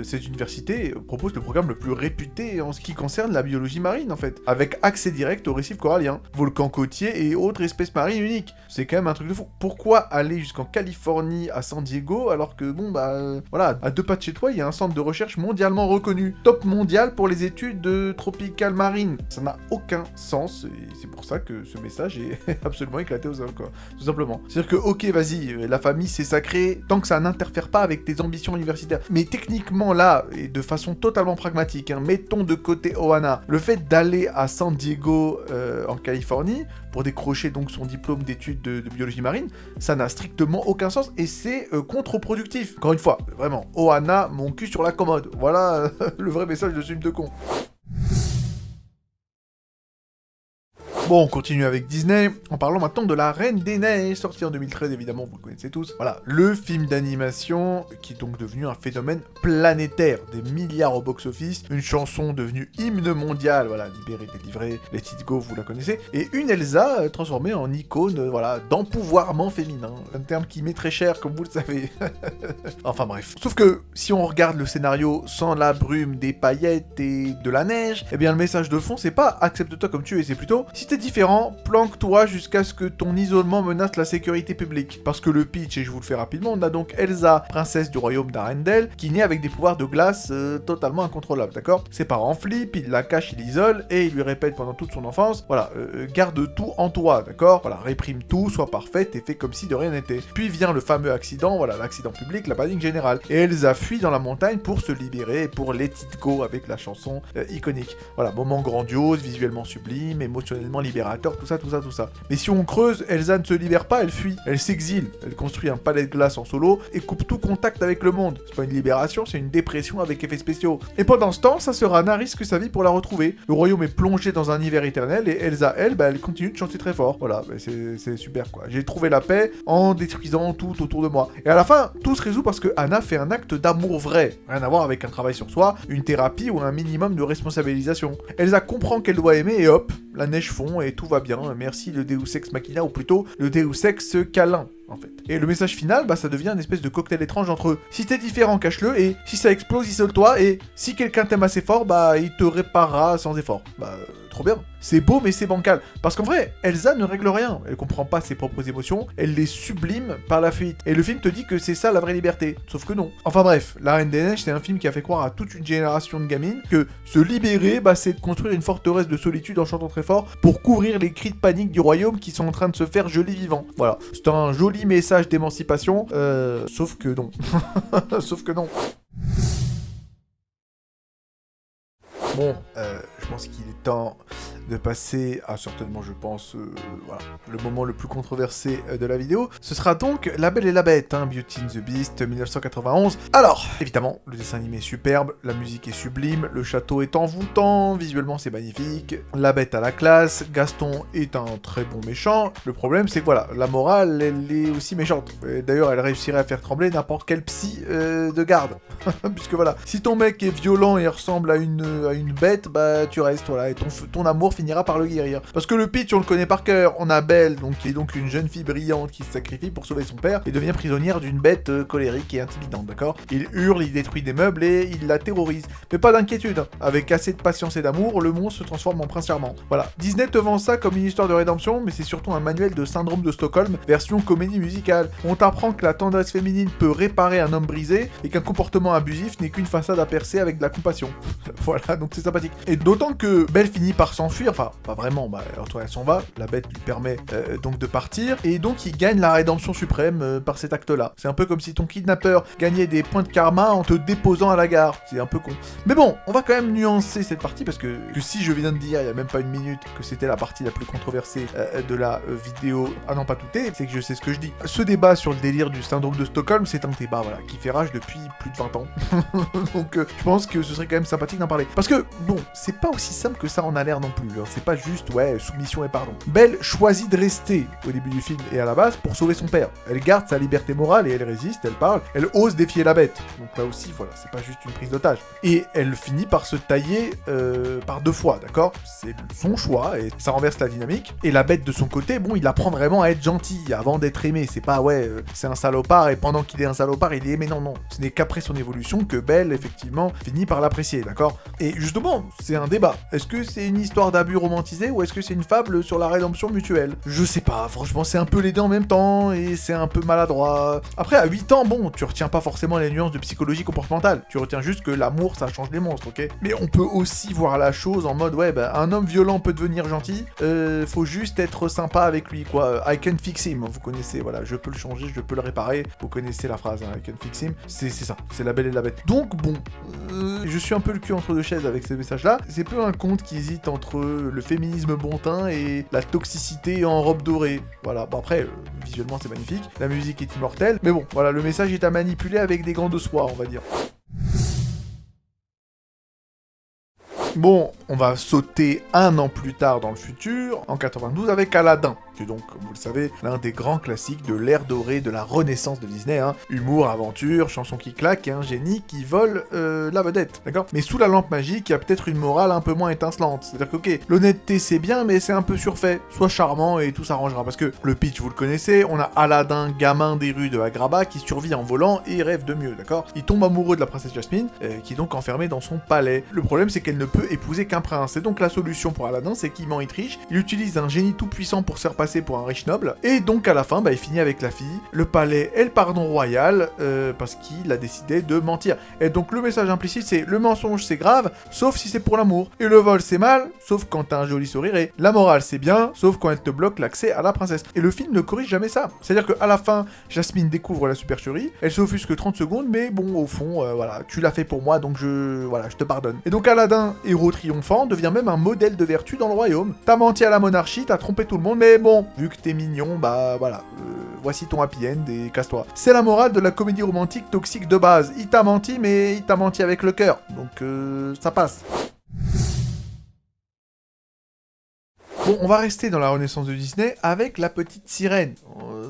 S1: cette université propose le programme le plus réputé en ce qui concerne la biologie marine, en fait, avec accès direct aux récifs coralliens, volcans côtiers et autres espèces marines uniques. C'est quand même un truc de fou. Pourquoi aller jusqu'en Californie, à San Diego, alors que, voilà, à 2 pas de chez toi, il y a un centre de recherche mondialement reconnu, top mondial pour les études tropicales marines. Ça n'a aucun sens, et c'est pour ça que ce message est absolument éclaté aux hommes, quoi. Tout simplement. C'est-à-dire que, ok, vas-y, la famille, c'est sacré, tant que ça n'interfère pas avec tes ambitions universitaires. Mais techniquement, là, et de façon totalement pragmatique, mettons de côté Ohana, le fait d'aller à San Diego, en Californie, pour décrocher donc son diplôme d'études de biologie marine, ça n'a strictement aucun sens, et c'est contre-productif. Encore une fois, vraiment, Ohana, mon cul sur la commode. Voilà le vrai message de ce film de con. Bon, on continue avec Disney, en parlant maintenant de La Reine des Neiges, sorti en 2013, évidemment, vous le connaissez tous. Voilà, le film d'animation qui est donc devenu un phénomène planétaire, des milliards au box-office, une chanson devenue hymne mondial, voilà, Libéré, délivré, Let It Go, vous la connaissez, et une Elsa transformée en icône, voilà, d'empouvoirment féminin, un terme qui m'est très cher, comme vous le savez. Enfin bref. Sauf que, si on regarde le scénario sans la brume des paillettes et de la neige, eh bien le message de fond, c'est pas « accepte-toi comme tu es », c'est plutôt « si t'es différent, planque-toi jusqu'à ce que ton isolement menace la sécurité publique. » Parce que le pitch, et je vous le fais rapidement, on a donc Elsa, princesse du royaume d'Arendelle, qui naît avec des pouvoirs de glace totalement incontrôlables, d'accord? Ses parents flippent, ils la cachent, ils l'isolent, et ils lui répètent pendant toute son enfance, voilà, garde tout en toi, d'accord? Voilà, réprime tout, sois parfaite, et fais comme si de rien n'était. Puis vient le fameux accident, voilà, l'accident public, la panique générale. Et Elsa fuit dans la montagne pour se libérer, et pour Let It Go avec la chanson iconique. Voilà, moment grandiose, visuellement sublime, émotionnellement libérateur, tout ça. Mais si on creuse, Elsa ne se libère pas, elle fuit, elle s'exile, elle construit un palais de glace en solo et coupe tout contact avec le monde. C'est pas une libération, c'est une dépression avec effets spéciaux. Et pendant ce temps, sa sœur Anna risque sa vie pour la retrouver. Le royaume est plongé dans un hiver éternel et Elsa, elle continue de chanter très fort. Voilà, c'est super quoi. J'ai trouvé la paix en détruisant tout autour de moi. Et à la fin, tout se résout parce que Anna fait un acte d'amour vrai. Rien à voir avec un travail sur soi, une thérapie ou un minimum de responsabilisation. Elsa comprend qu'elle doit aimer et hop, la neige fond et tout va bien. Merci le Deus Ex Machina, ou plutôt le Deus Ex câlin, en fait. Et le message final, ça devient une espèce de cocktail étrange entre si t'es différent, cache-le, et si ça explose, isole-toi, et si quelqu'un t'aime assez fort, il te réparera sans effort. Trop bien. C'est beau, mais c'est bancal. Parce qu'en vrai, Elsa ne règle rien. Elle comprend pas ses propres émotions, elle les sublime par la fuite. Et le film te dit que c'est ça la vraie liberté. Sauf que non. Enfin bref, La Reine des Neiges, c'est un film qui a fait croire à toute une génération de gamines que se libérer, c'est de construire une forteresse de solitude en chantant très fort pour couvrir les cris de panique du royaume qui sont en train de se faire geler vivants. Voilà. C'est un joli message d'émancipation, sauf que non. Sauf que non. Bon, je pense qu'il est temps de passer à certainement, je pense, voilà, le moment le plus controversé de la vidéo. Ce sera donc La Belle et la Bête, Beauty and the Beast, 1991. Alors, évidemment, le dessin animé est superbe, la musique est sublime, le château est envoûtant, visuellement c'est magnifique, la bête a la classe, Gaston est un très bon méchant. Le problème, c'est que voilà, la morale, elle est aussi méchante. D'ailleurs, elle réussirait à faire trembler n'importe quel psy de garde. Puisque voilà, si ton mec est violent et ressemble à une bête, tu restes, voilà, et ton amour finira par le guérir. Parce que le pitch, on le connaît par cœur. On a Belle, qui est donc une jeune fille brillante qui se sacrifie pour sauver son père et devient prisonnière d'une bête colérique et intimidante, d'accord? Il hurle, il détruit des meubles et il la terrorise. Mais pas d'inquiétude, avec assez de patience et d'amour, le monstre se transforme en prince charmant. Voilà. Disney te vend ça comme une histoire de rédemption, mais c'est surtout un manuel de syndrome de Stockholm, version comédie musicale. On t'apprend que la tendresse féminine peut réparer un homme brisé et qu'un comportement abusif n'est qu'une façade à percer avec de la compassion. Voilà, donc c'est sympathique. Et d'autant que Belle finit par s'enfuir, enfin, pas vraiment, elle s'en va, la bête lui permet donc de partir, et donc il gagne la rédemption suprême par cet acte-là. C'est un peu comme si ton kidnappeur gagnait des points de karma en te déposant à la gare, c'est un peu con. Mais bon, on va quand même nuancer cette partie, parce que si je viens de dire, il y a même pas une minute, que c'était la partie la plus controversée de la vidéo, ah non pas tout est, c'est que je sais ce que je dis. Ce débat sur le délire du syndrome de Stockholm, c'est un débat, voilà, qui fait rage depuis plus de 20 ans. Donc je pense que ce serait quand même sympathique d'en parler. Parce que, bon, c'est pas aussi simple que ça en a l'air non plus. hein. C'est pas juste, ouais, soumission et pardon. Belle choisit de rester au début du film et à la base pour sauver son père. Elle garde sa liberté morale et elle résiste, elle parle, elle ose défier la bête. Donc là aussi, voilà, c'est pas juste une prise d'otage. Et elle finit par se tailler par 2 fois, d'accord? C'est son choix et ça renverse la dynamique. Et la bête de son côté, bon, il apprend vraiment à être gentil avant d'être aimé. C'est pas, ouais, c'est un salopard et pendant qu'il est un salopard, il est aimé. Non, non. Ce n'est qu'après son évolution que Belle, effectivement, finit par l'apprécier, d'accord? Et justement, c'est un débat. Est-ce que c'est une histoire d'abus romantisé ou est-ce que c'est une fable sur la rédemption mutuelle? Je sais pas, franchement, c'est un peu les deux en même temps et c'est un peu maladroit. Après, à 8 ans, bon, tu retiens pas forcément les nuances de psychologie comportementale. Tu retiens juste que l'amour, ça change les monstres, ok? Mais on peut aussi voir la chose en mode, ouais, bah, un homme violent peut devenir gentil, faut juste être sympa avec lui, quoi. I can fix him, vous connaissez, voilà, je peux le changer, je peux le réparer, vous connaissez la phrase, hein, I can fix him, c'est ça, c'est la belle et la bête. Donc, bon, je suis un peu le cul entre deux chaises avec ces messages-là, c'est peu un conte qui hésite entre le féminisme bon teint et la toxicité en robe dorée. Voilà, bon après, visuellement c'est magnifique, la musique est immortelle, mais bon, voilà, le message est à manipuler avec des gants de soie, on va dire. Bon, on va sauter 1 an plus tard dans le futur, en 92, avec Aladdin, qui est donc, comme vous le savez, l'un des grands classiques de l'ère dorée de la renaissance de Disney, hein. Humour, aventure, chanson qui claque et un génie qui vole la vedette, d'accord? Mais sous la lampe magique, il y a peut-être une morale un peu moins étincelante. C'est-à-dire que, ok, l'honnêteté c'est bien, mais c'est un peu surfait. Sois charmant et tout s'arrangera, parce que le pitch, vous le connaissez, on a Aladdin, gamin des rues de Agrabah, qui survit en volant et rêve de mieux, d'accord? Il tombe amoureux de la princesse Jasmine, qui est donc enfermée dans son palais. Le problème, c'est qu'elle ne peut épouser qu'un prince, et donc la solution pour Aladdin, c'est qu'il ment et triche, il utilise un génie tout puissant pour se faire passer pour un riche noble, et donc à la fin, bah, il finit avec la fille, le palais et le pardon royal, parce qu'il a décidé de mentir. Et donc le message implicite, c'est le mensonge c'est grave, sauf si c'est pour l'amour, et le vol c'est mal, sauf quand t'as un joli sourire, et la morale c'est bien, sauf quand elle te bloque l'accès à la princesse. Et le film ne corrige jamais ça. C'est-à-dire qu'à la fin, Jasmine découvre la supercherie, elle s'offusque 30 secondes, mais bon, au fond, voilà, tu l'as fait pour moi, donc je te pardonne. Et donc Aladdin, héros triomphant, devient même un modèle de vertu dans le royaume. T'as menti à la monarchie, t'as trompé tout le monde, mais bon, vu que t'es mignon, bah voilà, voici ton happy end et casse-toi. C'est la morale de la comédie romantique toxique de base. Il t'a menti, mais il t'a menti avec le cœur, donc ça passe. Bon, on va rester dans la renaissance de Disney avec La Petite Sirène,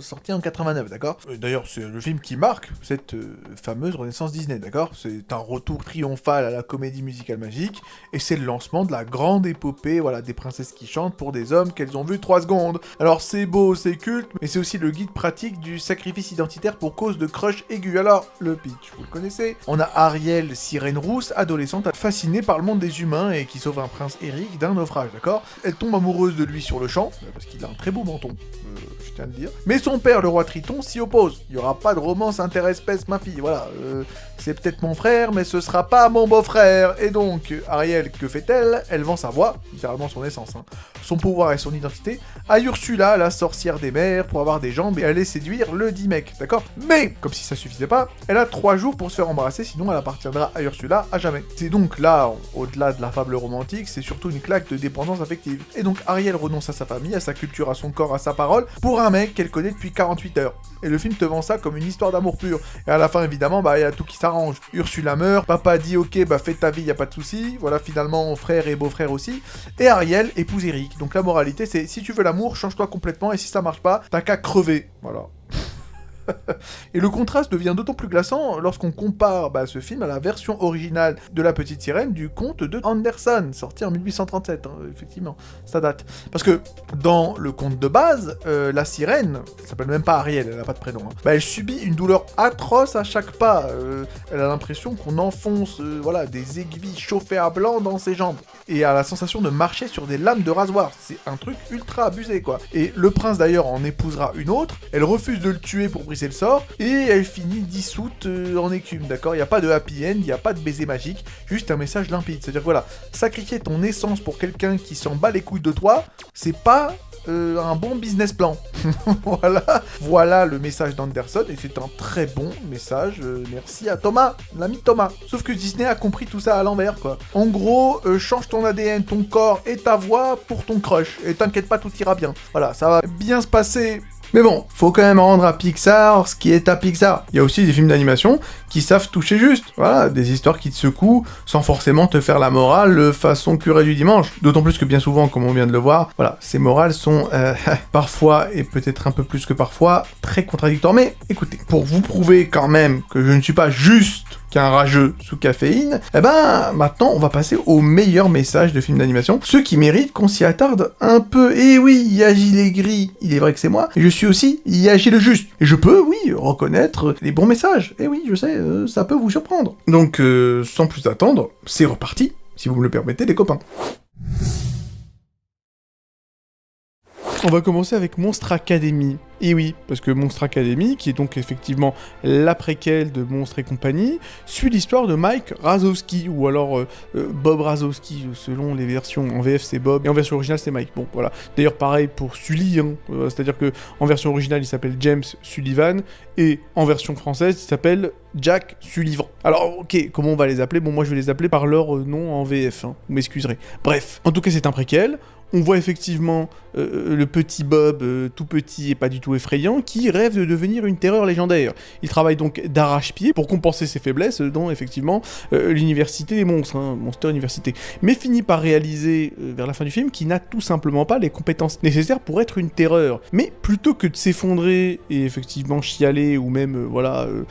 S1: sortie en 89, d'accord? D'ailleurs, c'est le film qui marque cette fameuse renaissance Disney, d'accord? C'est un retour triomphal à la comédie musicale magique, et c'est le lancement de la grande épopée, voilà, des princesses qui chantent pour des hommes qu'elles ont vus 3 secondes. Alors c'est beau, c'est culte, mais c'est aussi le guide pratique du sacrifice identitaire pour cause de crush aigu. Alors, le pitch, vous le connaissez? On a Ariel, sirène rousse, adolescente, fascinée par le monde des humains et qui sauve un prince Eric d'un naufrage, d'accord? Elle tombe amoureuse de lui sur le champ, parce qu'il a un très beau menton, je tiens à le dire. Mais son père, le roi Triton, s'y oppose. Il n'y aura pas de romance interespèce, ma fille, voilà. C'est peut-être mon frère, mais ce sera pas mon beau-frère. Et donc, Ariel, que fait-elle? Elle vend sa voix, littéralement son essence, hein, son pouvoir et son identité, à Ursula, la sorcière des mers, pour avoir des jambes et aller séduire le dit mec, d'accord? Mais, comme si ça suffisait pas, elle a 3 jours pour se faire embrasser, sinon elle appartiendra à Ursula à jamais. C'est donc là, au-delà de la fable romantique, c'est surtout une claque de dépendance affective. Et donc Ariel renonce à sa famille, à sa culture, à son corps, à sa parole, pour un mec qu'elle connaît depuis 48 heures. Et le film te vend ça comme une histoire d'amour pur. Et à la fin, évidemment, bah, il y a tout qui s'arrange. Ursula meurt, papa dit ok, bah fais ta vie, y a pas de souci. Voilà, finalement, frère et beau-frère aussi. Et Ariel épouse Eric. Donc la moralité, c'est si tu veux l'amour, change-toi complètement, et si ça marche pas, t'as qu'à crever. Voilà. Et le contraste devient d'autant plus glaçant lorsqu'on compare ce film à la version originale de La Petite Sirène du conte de Andersen, sorti en 1837, hein, effectivement, ça date. Parce que dans le conte de base, la sirène, elle s'appelle même pas Ariel, elle a pas de prénom, hein, elle subit une douleur atroce à chaque pas, elle a l'impression qu'on enfonce des aiguilles chauffées à blanc dans ses jambes, et a la sensation de marcher sur des lames de rasoir, c'est un truc ultra abusé quoi. Et le prince d'ailleurs en épousera une autre, elle refuse de le tuer pour briser le sort, et elle finit dissoute en écume, d'accord? Il n'y a pas de happy end, il n'y a pas de baiser magique, juste un message limpide. C'est-à-dire que voilà, sacrifier ton essence pour quelqu'un qui s'en bat les couilles de toi, c'est pas un bon business plan. Voilà le message d'Anderson, et c'est un très bon message, merci à Thomas, l'ami Thomas. Sauf que Disney a compris tout ça à l'envers, quoi. En gros, change ton ADN, ton corps et ta voix pour ton crush, et t'inquiète pas, tout ira bien. Voilà, ça va bien se passer Mais bon, faut quand même rendre à Pixar ce qui est à Pixar. Il y a aussi des films d'animation qui savent toucher juste. Voilà, des histoires qui te secouent sans forcément te faire la morale façon curé du dimanche. D'autant plus que bien souvent, comme on vient de le voir, voilà, ces morales sont parfois, et peut-être un peu plus que parfois, très contradictoires. Mais écoutez, pour vous prouver quand même que je ne suis pas juste qu'un rageux sous caféine, eh ben, maintenant, on va passer aux meilleurs messages de films d'animation, ceux qui méritent qu'on s'y attarde un peu. Et oui, Yaji les gris, il est vrai que c'est moi, et je suis aussi Yaji le juste. Et je peux, oui, reconnaître les bons messages. Et oui, je sais, ça peut vous surprendre. Donc, sans plus attendre, c'est reparti, si vous me le permettez, les copains. On va commencer avec Monstre Academy. Et oui, parce que Monstre Academy, qui est donc effectivement la préquelle de Monstres et compagnie, suit l'histoire de Mike Razowski, ou alors Bob Razowski, selon les versions. En VF c'est Bob, et en version originale c'est Mike. Bon, voilà. D'ailleurs pareil pour Sully, hein. C'est-à-dire que en version originale il s'appelle James Sullivan, et en version française il s'appelle Jack Sullivan. Alors ok, comment on va les appeler? Bon, moi je vais les appeler par leur nom en VF, hein. Vous m'excuserez. Bref, en tout cas c'est un préquel. On voit effectivement le petit Bob, tout petit et pas du tout effrayant, qui rêve de devenir une terreur légendaire. Il travaille donc d'arrache-pied pour compenser ses faiblesses dans, effectivement, l'université des monstres, hein, Monster University. Mais finit par réaliser, vers la fin du film, qu'il n'a tout simplement pas les compétences nécessaires pour être une terreur. Mais plutôt que de s'effondrer et effectivement chialer, ou même,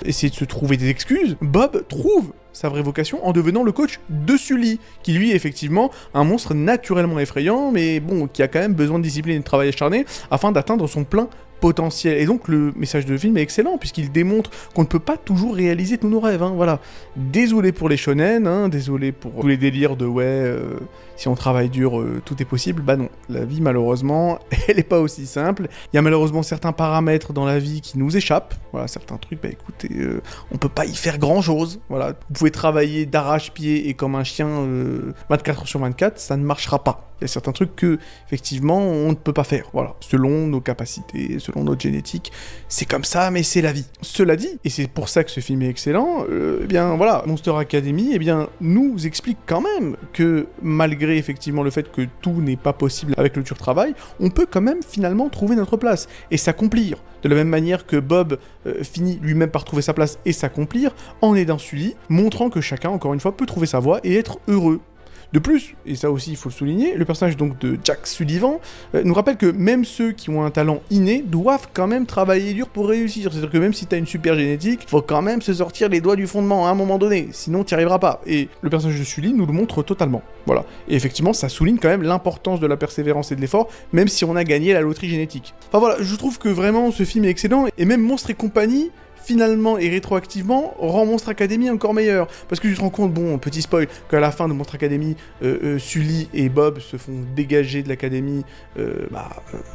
S1: essayer de se trouver des excuses, Bob trouve sa vraie vocation en devenant le coach de Sully, qui lui est effectivement un monstre naturellement effrayant, mais bon, qui a quand même besoin de discipline et de travail acharné afin d'atteindre son plein potentiel. Et donc le message de film est excellent, puisqu'il démontre qu'on ne peut pas toujours réaliser tous nos rêves, hein, voilà. Désolé pour les shonen, hein, désolé pour tous les délires de si on travaille dur, tout est possible. Bah non, la vie malheureusement, elle est pas aussi simple. Il y a malheureusement certains paramètres dans la vie qui nous échappent. Voilà, certains trucs, bah écoutez, on peut pas y faire grand chose. Voilà, vous pouvez travailler d'arrache-pied et comme un chien 24h/24, ça ne marchera pas. Il y a certains trucs que, effectivement, on ne peut pas faire. Voilà, selon nos capacités, selon notre génétique, c'est comme ça, mais c'est la vie. Cela dit, et c'est pour ça que ce film est excellent, eh bien voilà, Monster Academy, eh bien, nous explique quand même que malgré effectivement le fait que tout n'est pas possible avec le dur travail, on peut quand même finalement trouver notre place et s'accomplir. De la même manière que Bob finit lui-même par trouver sa place et s'accomplir en aidant Sully, montrant que chacun, encore une fois, peut trouver sa voie et être heureux. De plus, et ça aussi il faut le souligner, le personnage donc de Jack Sullivan nous rappelle que même ceux qui ont un talent inné doivent quand même travailler dur pour réussir. C'est-à-dire que même si t'as une super génétique, faut quand même se sortir les doigts du fondement à un moment donné, sinon t'y arriveras pas. Et le personnage de Sully nous le montre totalement. Voilà. Et effectivement, ça souligne quand même l'importance de la persévérance et de l'effort, même si on a gagné la loterie génétique. Enfin voilà, je trouve que vraiment ce film est excellent, et même Monstres et compagnie, finalement et rétroactivement, rend Monstre Academy encore meilleur. Parce que tu te rends compte, bon, petit spoil, qu'à la fin de Monstre Academy, Sully et Bob se font dégager de l'académie,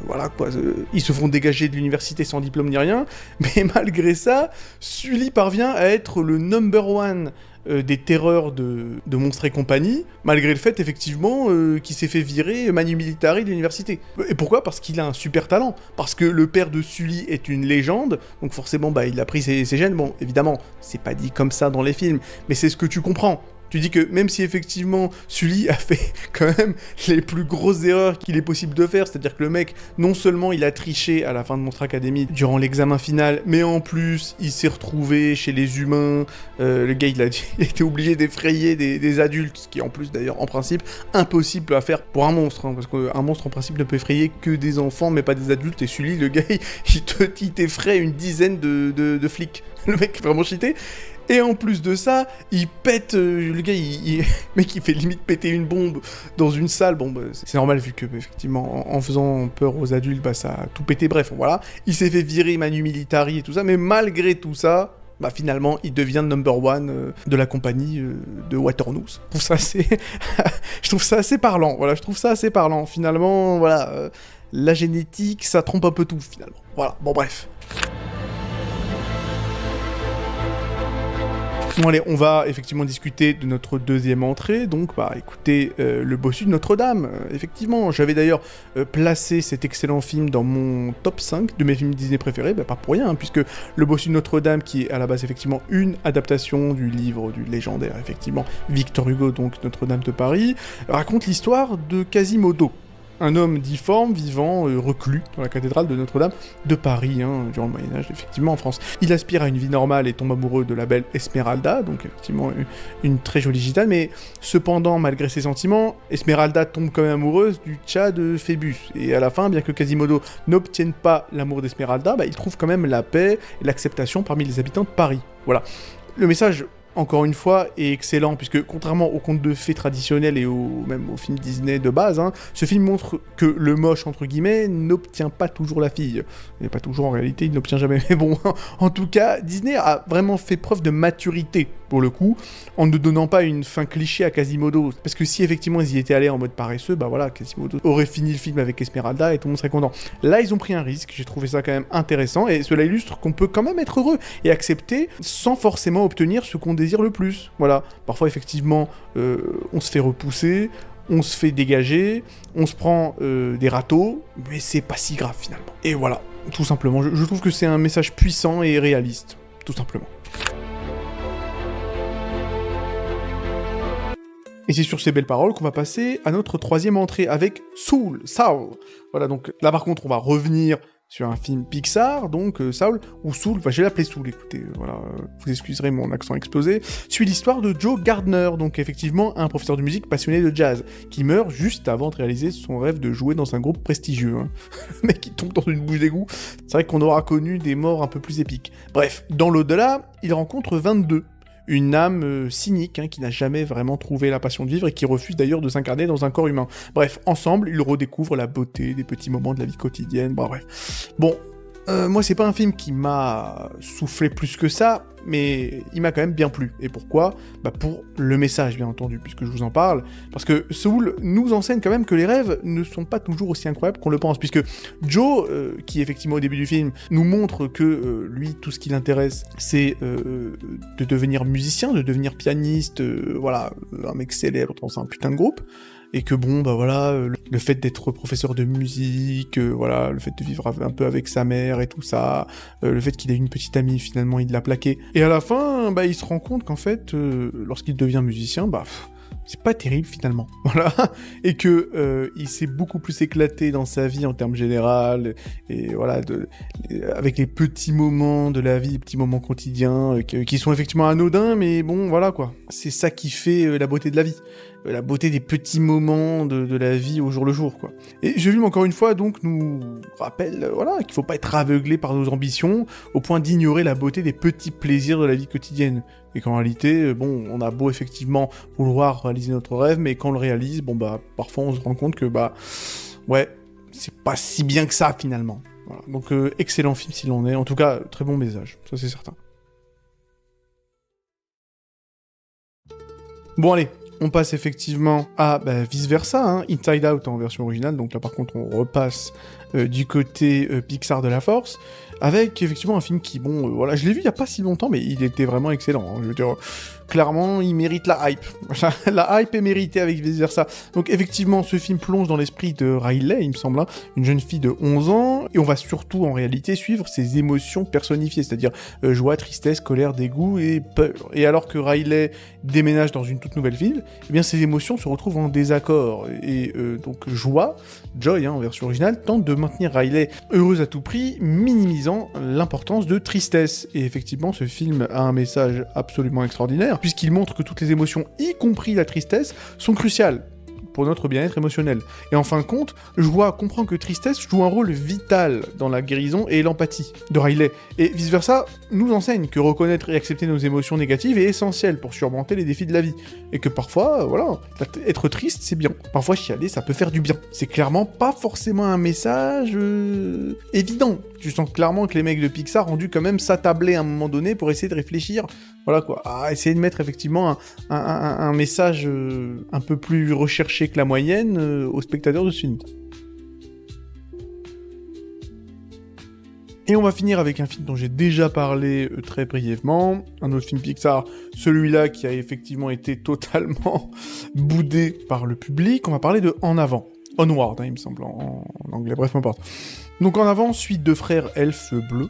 S1: voilà quoi, ils se font dégager de l'université sans diplôme ni rien, mais malgré ça, Sully parvient à être le number one des terreurs de Monstres et compagnie, malgré le fait, effectivement, qu'il s'est fait virer Manu Militari de l'université. Et pourquoi? Parce qu'il a un super talent. Parce que le père de Sully est une légende, donc forcément, bah, il a pris ses gènes. Bon, évidemment, c'est pas dit comme ça dans les films, mais c'est ce que tu comprends. Tu dis que même si effectivement Sully a fait quand même les plus grosses erreurs qu'il est possible de faire, c'est-à-dire que le mec, non seulement il a triché à la fin de Monstre Academy durant l'examen final, mais en plus il s'est retrouvé chez les humains, le gars il était obligé d'effrayer des adultes, ce qui est en plus d'ailleurs en principe impossible à faire pour un monstre, hein, parce qu'un monstre en principe ne peut effrayer que des enfants mais pas des adultes, et Sully, le gars, il t'effraie une dizaine de flics. Le mec est vraiment cheaté. Et en plus de ça, il pète... le gars, le mec, il fait limite péter une bombe dans une salle. Bon, bah, c'est normal, vu que, effectivement, en faisant peur aux adultes, bah, ça a tout pété. Bref, voilà. Il s'est fait virer Manu Militari et tout ça, mais malgré tout ça, bah, finalement, il devient number one de la compagnie de Waternoose. Je trouve ça assez parlant. Voilà, je trouve ça assez parlant. Finalement, voilà, la génétique, ça trompe un peu tout, finalement. Voilà, bon, bref. Bon allez, on va effectivement discuter de notre deuxième entrée, donc bah écoutez, Le Bossu de Notre-Dame. Effectivement, j'avais d'ailleurs placé cet excellent film dans mon top 5 de mes films Disney préférés, bah pas pour rien, hein, puisque Le Bossu de Notre-Dame, qui est à la base effectivement une adaptation du livre du légendaire, effectivement, Victor Hugo, donc Notre-Dame de Paris, raconte l'histoire de Quasimodo.
S2: un homme difforme vivant reclus dans la cathédrale de Notre-Dame de Paris, durant le Moyen-Âge, effectivement, en France. Il aspire à une vie normale et tombe amoureux de la belle Esmeralda, donc effectivement une très jolie gitane, mais cependant, malgré ses sentiments, Esmeralda tombe quand même amoureuse du Tcha de Phébus. Et à la fin, bien que Quasimodo n'obtienne pas l'amour d'Esmeralda, il trouve quand même la paix et l'acceptation parmi les habitants de Paris. Voilà. Le message, encore une fois, est excellent, puisque contrairement aux contes de fées traditionnels et même aux films Disney de base, ce film montre que le moche, entre guillemets, n'obtient pas toujours la fille. Et pas toujours, en réalité, il n'obtient jamais. Mais bon, en tout cas, Disney a vraiment fait preuve de maturité, pour le coup, en ne donnant pas une fin cliché à Quasimodo. Parce que si effectivement ils y étaient allés en mode paresseux, voilà, Quasimodo aurait fini le film avec Esmeralda et tout le monde serait content. Là, ils ont pris un risque, j'ai trouvé ça quand même intéressant, et cela illustre qu'on peut quand même être heureux et accepter sans forcément obtenir ce qu'on désire le plus. Voilà, parfois effectivement, on se fait repousser, on se fait dégager, on se prend des râteaux, mais c'est pas si grave finalement. Et voilà, tout simplement, je trouve que c'est un message puissant et réaliste, tout simplement. Et c'est sur ces belles paroles qu'on va passer à notre troisième entrée avec Saul. Voilà, donc là par contre on va revenir sur un film Pixar, donc Saul, ou Soul, je vais l'appeler Soul, écoutez, voilà, vous excuserez mon accent explosé, suit l'histoire de Joe Gardner, donc effectivement un professeur de musique passionné de jazz, qui meurt juste avant de réaliser son rêve de jouer dans un groupe prestigieux. Le mec qui tombe dans une bouche d'égout, c'est vrai qu'on aura connu des morts un peu plus épiques. Bref, dans l'au-delà, il rencontre 22, une âme cynique qui n'a jamais vraiment trouvé la passion de vivre et qui refuse d'ailleurs de s'incarner dans un corps humain. Bref, ensemble, ils redécouvrent la beauté des petits moments de la vie quotidienne, bref. Bon, moi c'est pas un film qui m'a soufflé plus que ça, mais il m'a quand même bien plu. Et pourquoi ? Pour le message, bien entendu, puisque je vous en parle. Parce que Soul nous enseigne quand même que les rêves ne sont pas toujours aussi incroyables qu'on le pense. Puisque Joe, qui effectivement au début du film, nous montre que lui, tout ce qui l'intéresse, c'est de devenir musicien, de devenir pianiste, voilà, un mec célèbre dans un putain de groupe. Et que le fait d'être professeur de musique, le fait de vivre un peu avec sa mère et tout ça, le fait qu'il ait une petite amie, finalement, il l'a plaqué. Et à la fin, il se rend compte qu'en fait, lorsqu'il devient musicien, c'est pas terrible finalement, voilà, et que il s'est beaucoup plus éclaté dans sa vie en termes général, et voilà, avec les petits moments de la vie, les petits moments quotidiens, qui sont effectivement anodins, mais bon, voilà quoi, c'est ça qui fait la beauté de la vie. La beauté des petits moments de la vie au jour le jour, quoi. Et ce film, encore une fois, donc, nous rappelle, qu'il faut pas être aveuglé par nos ambitions, au point d'ignorer la beauté des petits plaisirs de la vie quotidienne. Et qu'en réalité, on a beau, effectivement, vouloir réaliser notre rêve, mais quand on le réalise, parfois on se rend compte que, c'est pas si bien que ça, finalement. Voilà. Donc, excellent film s'il en est. En tout cas, très bon message. Ça, c'est certain. Bon, allez. On passe effectivement à Vice Versa, Inside Out en version originale, donc là par contre on repasse du côté Pixar de la Force, avec effectivement un film qui, je l'ai vu il y a pas si longtemps, mais il était vraiment excellent, je veux dire, clairement il mérite la hype, la hype est méritée avec Vice Versa. Donc effectivement ce film plonge dans l'esprit de Riley, il me semble, une jeune fille de 11 ans, et on va surtout en réalité suivre ses émotions personnifiées, c'est-à-dire joie, tristesse, colère, dégoût et peur. Et alors que Riley déménage dans une toute nouvelle ville, eh bien ces émotions se retrouvent en désaccord, et donc Joy en version originale, tente de maintenir Riley heureuse à tout prix, minimisant l'importance de tristesse. Et effectivement ce film a un message absolument extraordinaire, puisqu'il montre que toutes les émotions, y compris la tristesse, sont cruciales pour notre bien-être émotionnel. Et en fin de compte, Joie comprend que tristesse joue un rôle vital dans la guérison et l'empathie de Riley. Et vice-versa, nous enseigne que reconnaître et accepter nos émotions négatives est essentiel pour surmonter les défis de la vie. Et que parfois, être triste, c'est bien. Parfois, chialer, ça peut faire du bien. C'est clairement pas forcément un message évident. Tu sens clairement que les mecs de Pixar ont dû quand même s'attabler à un moment donné pour essayer de réfléchir, à essayer de mettre effectivement un message un peu plus recherché que la moyenne aux spectateurs de ce film. Et on va finir avec un film dont j'ai déjà parlé très brièvement, un autre film Pixar, celui-là qui a effectivement été totalement boudé par le public, on va parler de En Avant. Onward, hein, il me semble, en anglais, bref, peu importe. Donc en avant, suite de frères elfes bleus,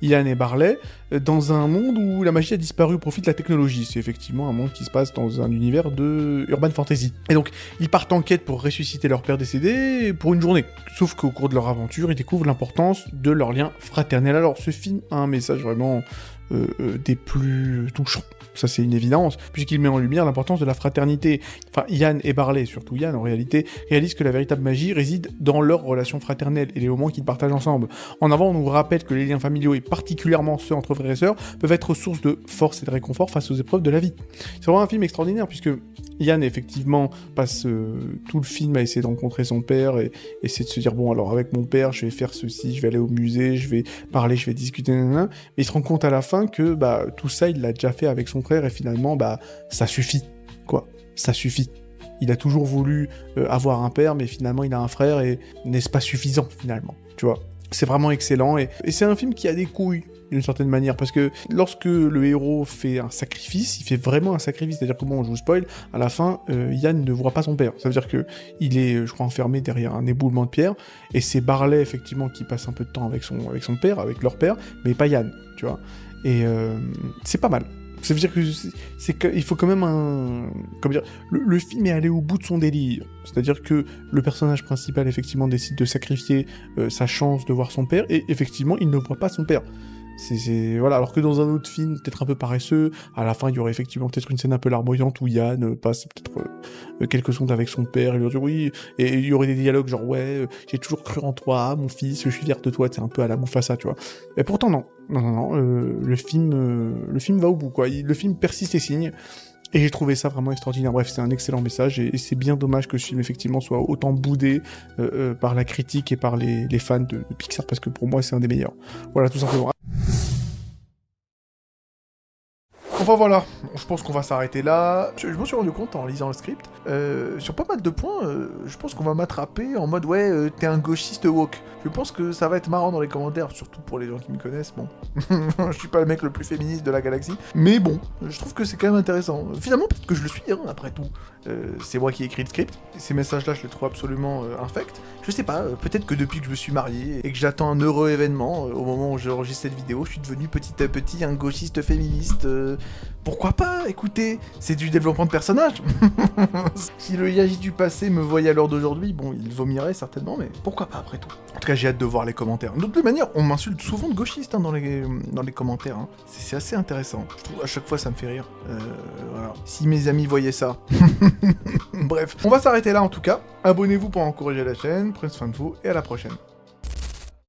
S2: Ian et Barley, dans un monde où la magie a disparu au profit de la technologie. C'est effectivement un monde qui se passe dans un univers de urban fantasy. Et donc, ils partent en quête pour ressusciter leur père décédé pour une journée. Sauf qu'au cours de leur aventure, ils découvrent l'importance de leur lien fraternel. Alors, ce film a un message vraiment des plus touchants. Ça, c'est une évidence, puisqu'il met en lumière l'importance de la fraternité. Enfin, Ian et Barley, surtout Ian, en réalité, réalisent que la véritable magie réside dans leur relation fraternelle et les moments qu'ils partagent ensemble. En avant, on nous rappelle que les liens familiaux, et particulièrement ceux entre frères et sœurs, peuvent être source de force et de réconfort face aux épreuves de la vie. C'est vraiment un film extraordinaire, puisque Ian, effectivement, passe tout le film à essayer de rencontrer son père et essayer de se dire, bon, alors avec mon père, je vais faire ceci, je vais aller au musée, je vais parler, je vais discuter, nanana. Mais il se rend compte à la fin que tout ça, il l'a déjà fait avec son frère et finalement, ça suffit, quoi. Ça suffit. Il a toujours voulu avoir un père, mais finalement, il a un frère et n'est-ce pas suffisant, finalement, tu vois. C'est vraiment excellent et c'est un film qui a des couilles, d'une certaine manière, parce que lorsque le héros fait un sacrifice, il fait vraiment un sacrifice, c'est-à-dire que bon, je vous spoil, à la fin, Yann ne voit pas son père, ça veut dire que il est, je crois, enfermé derrière un éboulement de pierre, et c'est Barley, effectivement, qui passe un peu de temps avec son père, avec leur père, mais pas Yann, tu vois, et c'est pas mal. Ça veut dire que il faut quand même comment dire, le film est allé au bout de son délire. C'est-à-dire que le personnage principal, effectivement, décide de sacrifier sa chance de voir son père, et effectivement, il ne voit pas son père. Voilà, alors que dans un autre film, peut-être un peu paresseux, à la fin, il y aurait effectivement peut-être une scène un peu larmoyante où Yann passe peut-être quelques secondes avec son père, et lui dit oui, et il y aurait des dialogues genre, ouais, j'ai toujours cru en toi, mon fils, je suis fier de toi, c'est un peu à la Mufasa, tu vois. Mais pourtant, non. Non, le film va au bout, quoi. Le film persiste et signe. Et j'ai trouvé ça vraiment extraordinaire. Bref, c'est un excellent message et c'est bien dommage que ce film, effectivement, soit autant boudé par la critique et par les fans de Pixar, parce que pour moi, c'est un des meilleurs. Voilà, tout simplement. Enfin voilà, je pense qu'on va s'arrêter là. Je me suis rendu compte en lisant le script, sur pas mal de points, je pense qu'on va m'attraper en mode ouais, t'es un gauchiste woke. Je pense que ça va être marrant dans les commentaires, surtout pour les gens qui me connaissent, bon. Je suis pas le mec le plus féministe de la galaxie, mais bon, je trouve que c'est quand même intéressant. Finalement, peut-être que je le suis, hein, après tout. C'est moi qui ai écrit le script, et ces messages-là, je les trouve absolument infects. Je sais pas, peut-être que depuis que je me suis marié et que j'attends un heureux événement, au moment où j'enregistre cette vidéo, je suis devenu petit à petit un gauchiste féministe. Pourquoi pas, écoutez, c'est du développement de personnage. Si le Yaji du passé me voyait à l'heure d'aujourd'hui, bon, il vomirait certainement, mais pourquoi pas après tout. En tout cas, j'ai hâte de voir les commentaires. De toute manière, on m'insulte souvent de gauchiste dans les commentaires. Hein. C'est assez intéressant. Je trouve à chaque fois ça me fait rire. Voilà. Si mes amis voyaient ça. Bref, on va s'arrêter là en tout cas. Abonnez-vous pour encourager la chaîne, prenez soin de vous et à la prochaine.